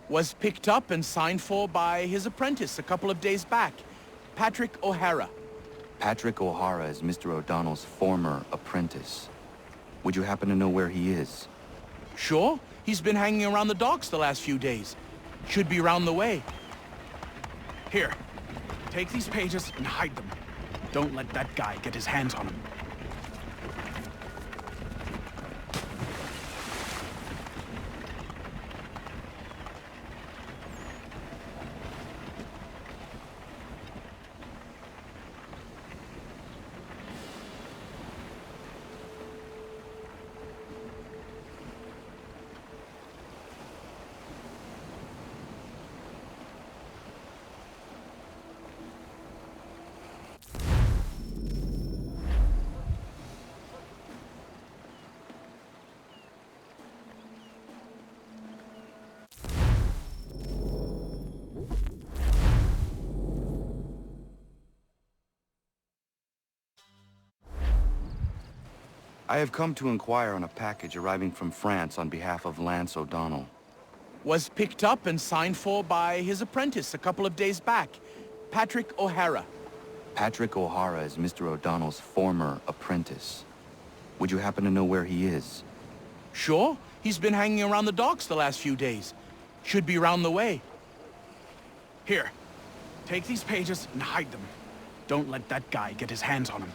Was picked up and signed for by his apprentice a couple of days back, Patrick O'Hara. Patrick O'Hara is Mr. O'Donnell's former apprentice. Would you happen to know where he is? Sure. He's been hanging around the docks the last few days. Should be round the way. Here, take these pages and hide them. Don't let that guy get his hands on them. I have come to inquire on a package arriving from France on behalf of Lance O'Donnell. Was picked up and signed for by his apprentice a couple of days back, Patrick O'Hara. Patrick O'Hara is Mr. O'Donnell's former apprentice. Would you happen to know where he is? Sure. He's been hanging around the docks the last few days. Should be round the way. Here, take these pages and hide them. Don't let that guy get his hands on them.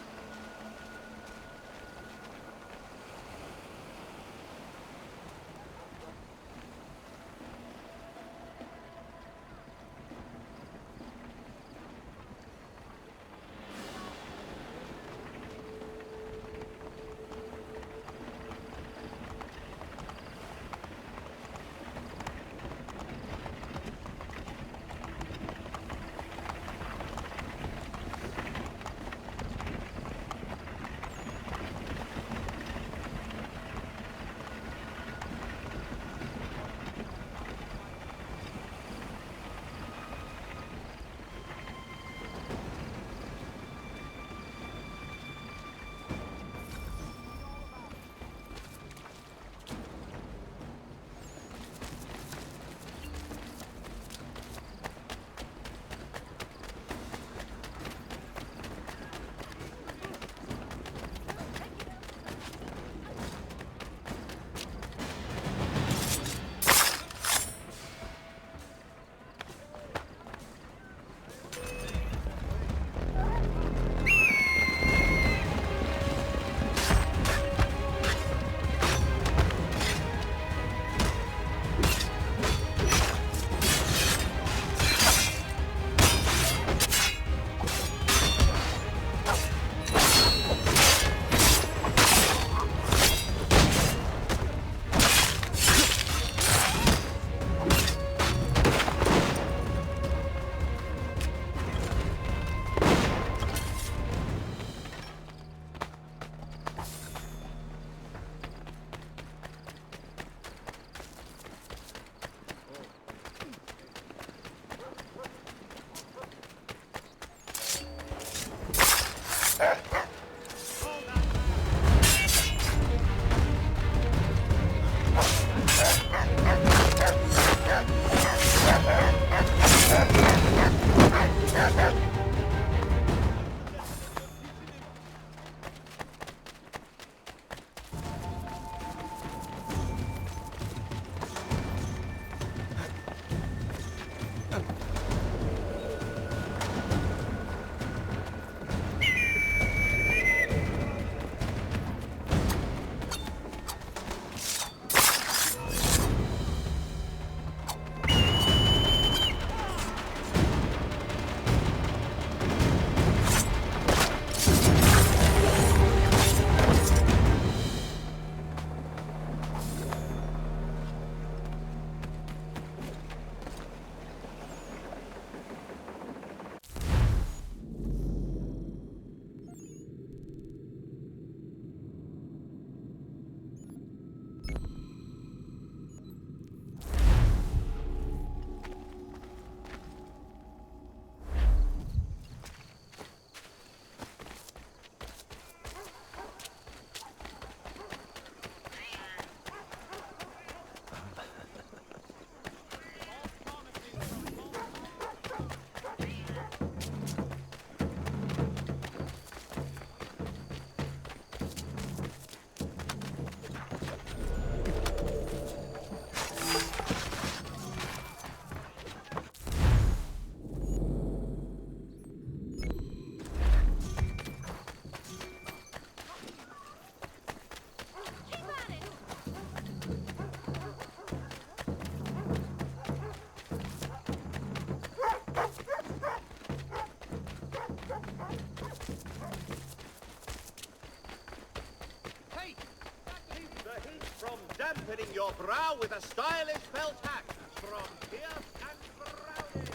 your brow with a stylish felt hat from Pierce and Browning.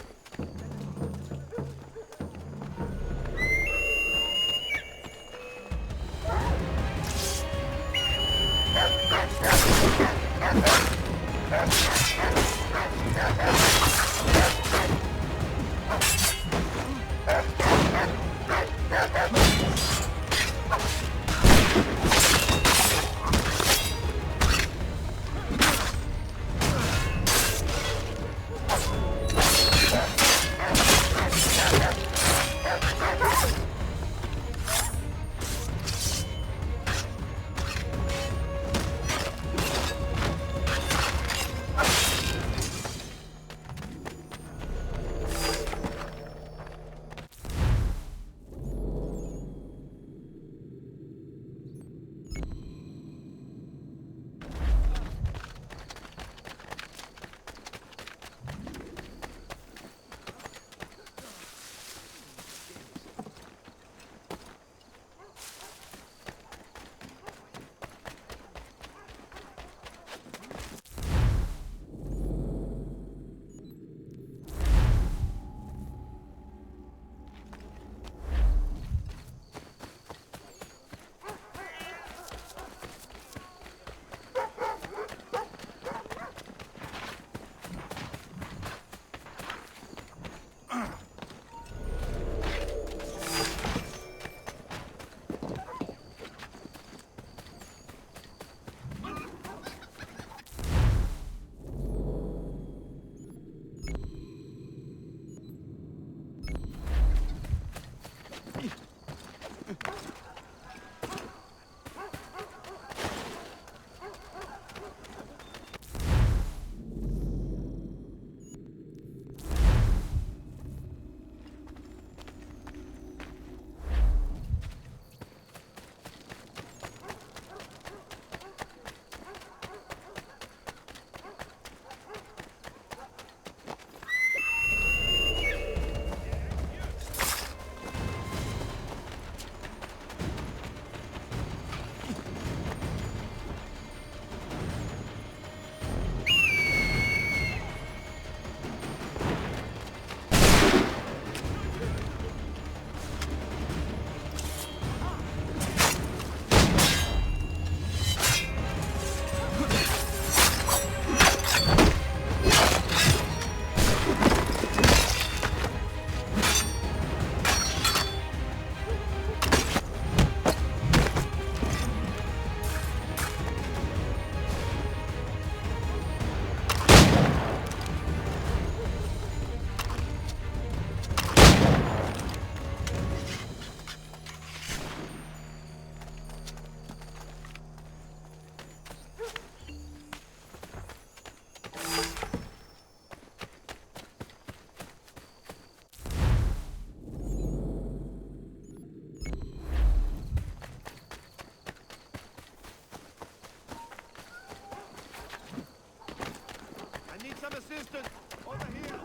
Some assistance! Over here!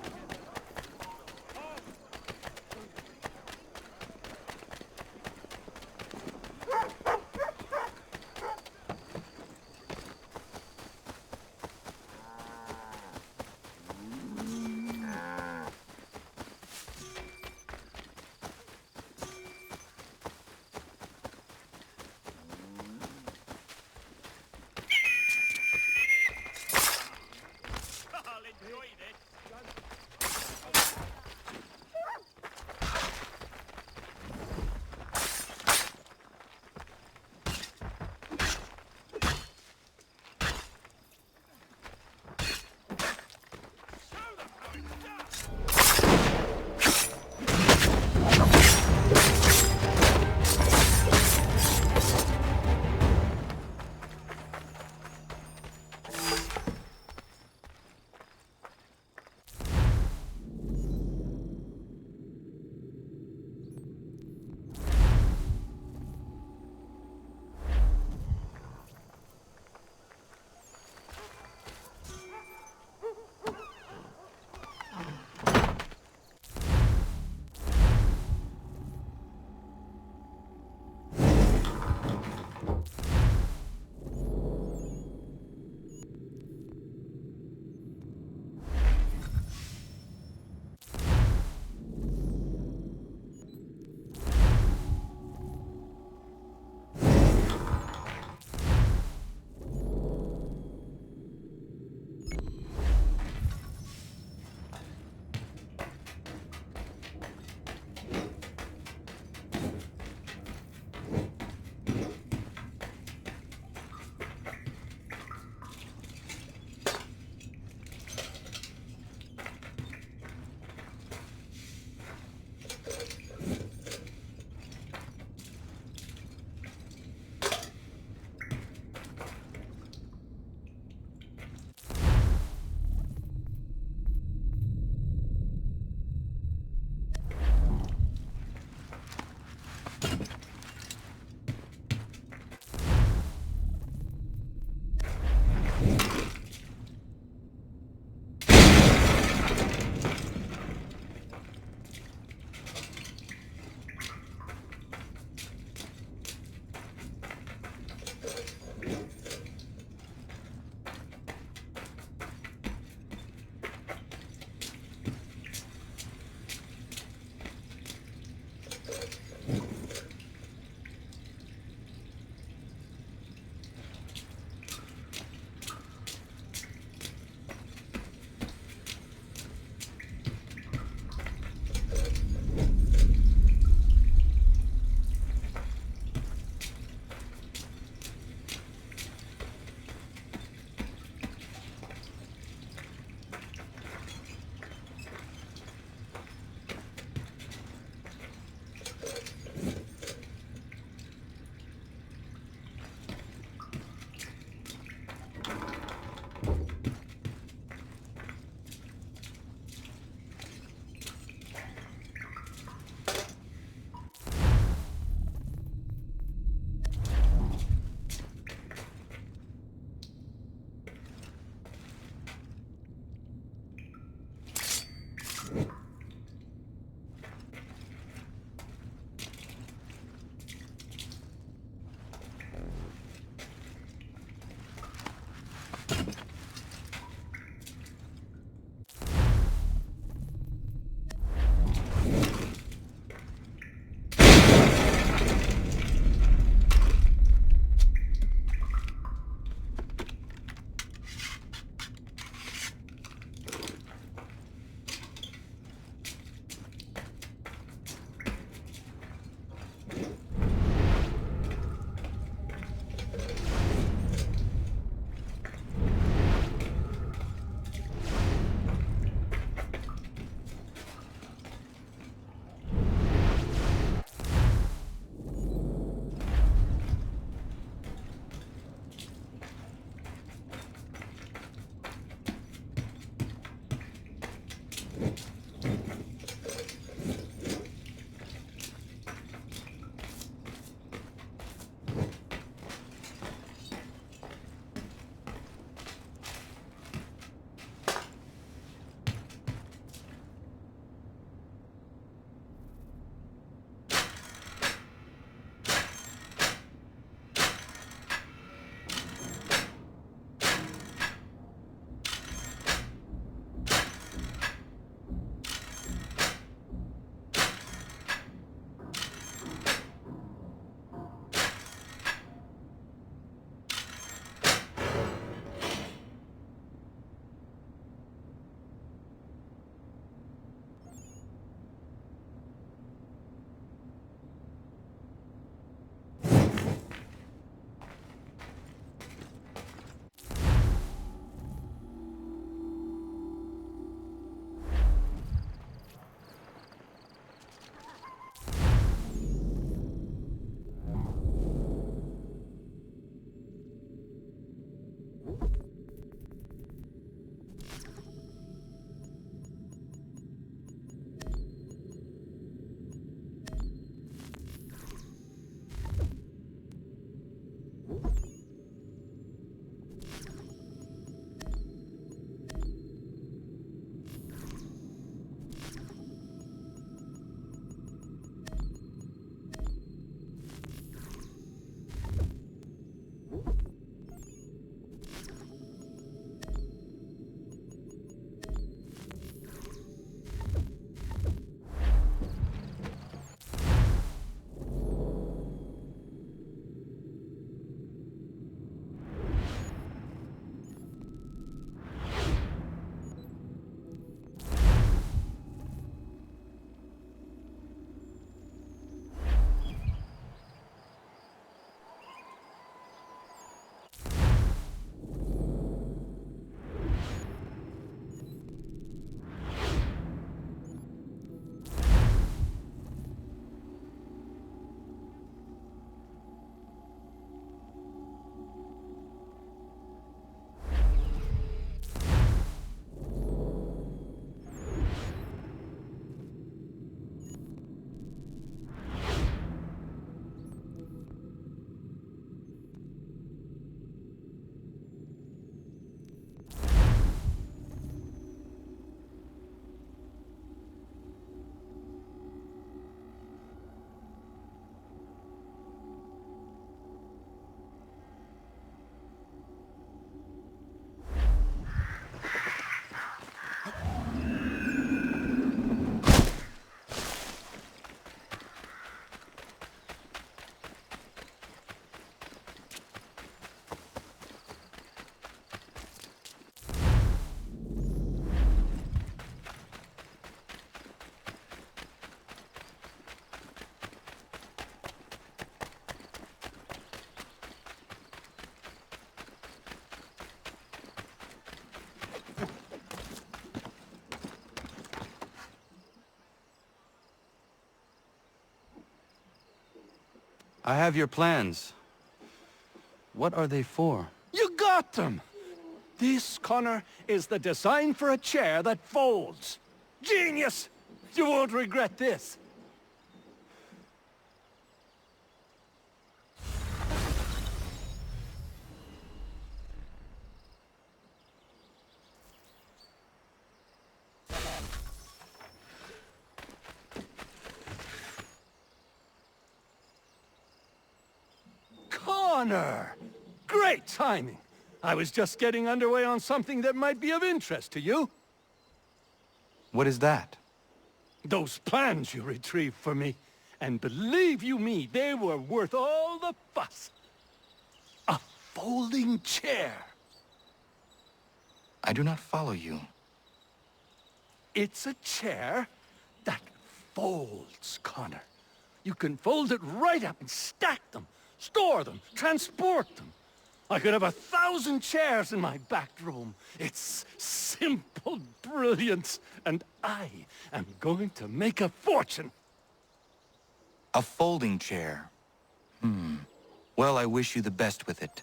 I'll enjoy this. I have your plans. What are they for? You got them! This, Connor, is the design for a chair that folds. Genius! You won't regret this. Connor! Great timing! I was just getting underway on something that might be of interest to you. What is that? Those plans you retrieved for me. And believe you me, they were worth all the fuss. A folding chair. I do not follow you. It's a chair that folds, Connor. You can fold it right up and stack them, store them, transport them. I could have 1,000 chairs in my back room. It's simple brilliance, and I am going to make a fortune. A folding chair. Well, I wish you the best with it.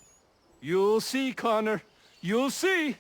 You'll see, Connor. You'll see.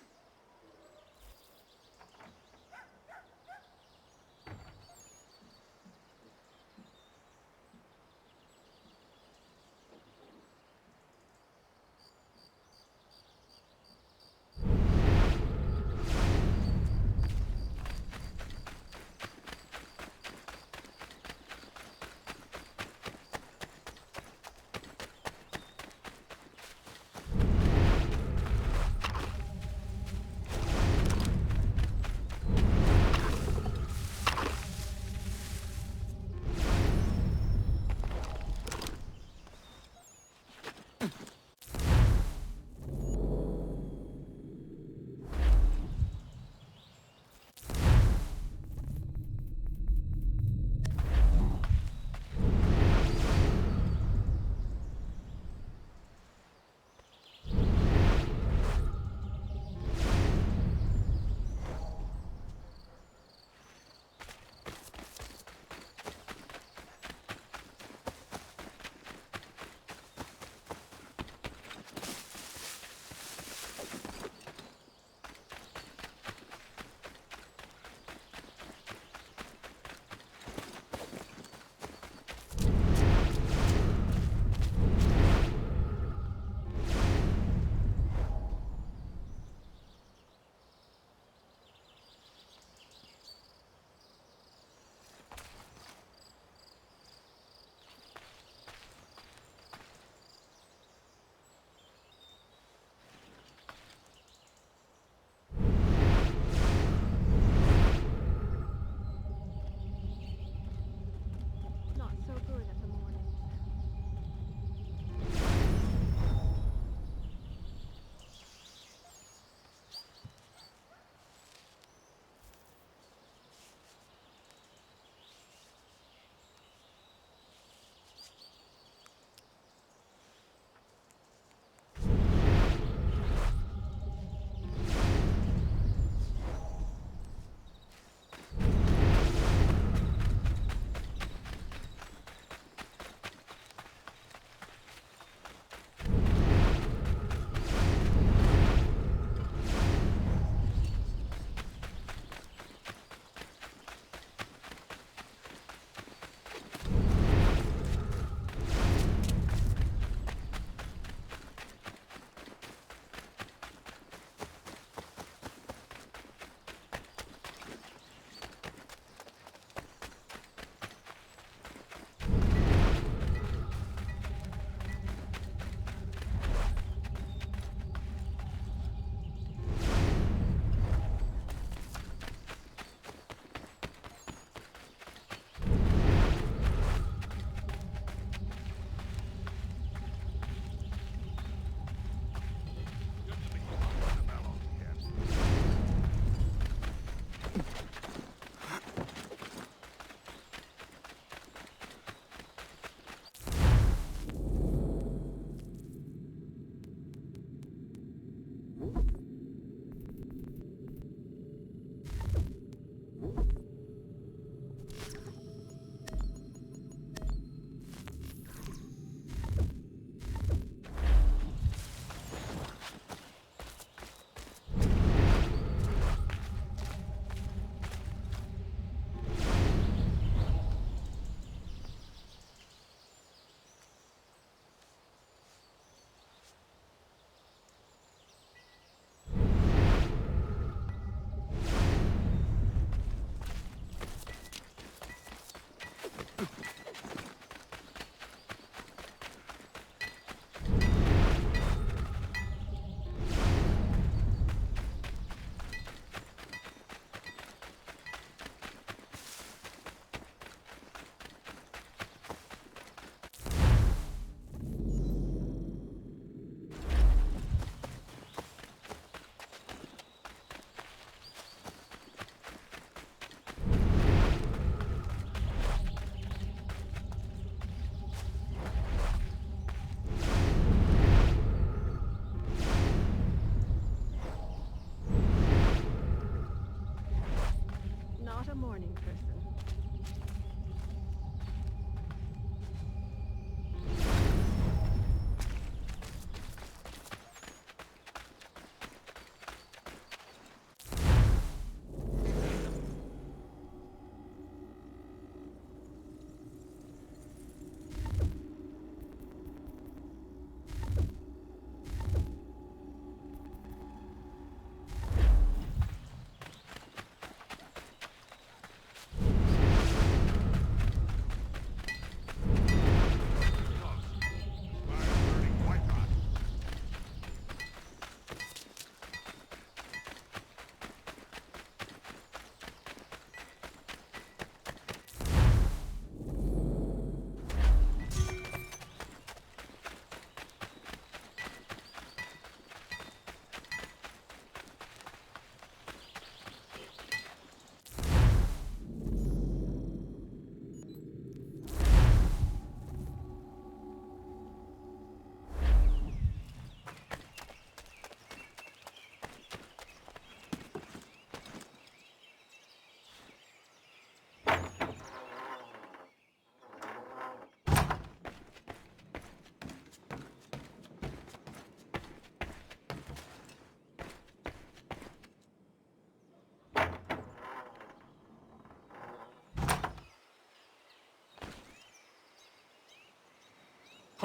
a morning person.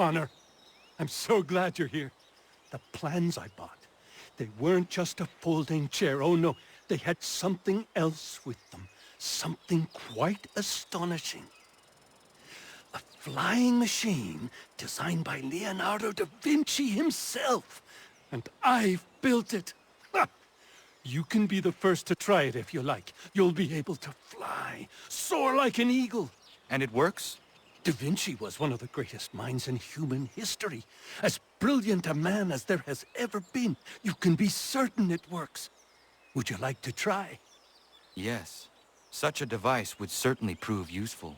Connor, I'm so glad you're here. The plans I bought, they weren't just a folding chair. Oh no, they had something else with them. Something quite astonishing. A flying machine designed by Leonardo da Vinci himself. And I've built it. Ha! You can be the first to try it if you like. You'll be able to fly, soar like an eagle. And it works? Da Vinci was one of the greatest minds in human history. As brilliant a man as there has ever been. You can be certain it works. Would you like to try? Yes. Such a device would certainly prove useful.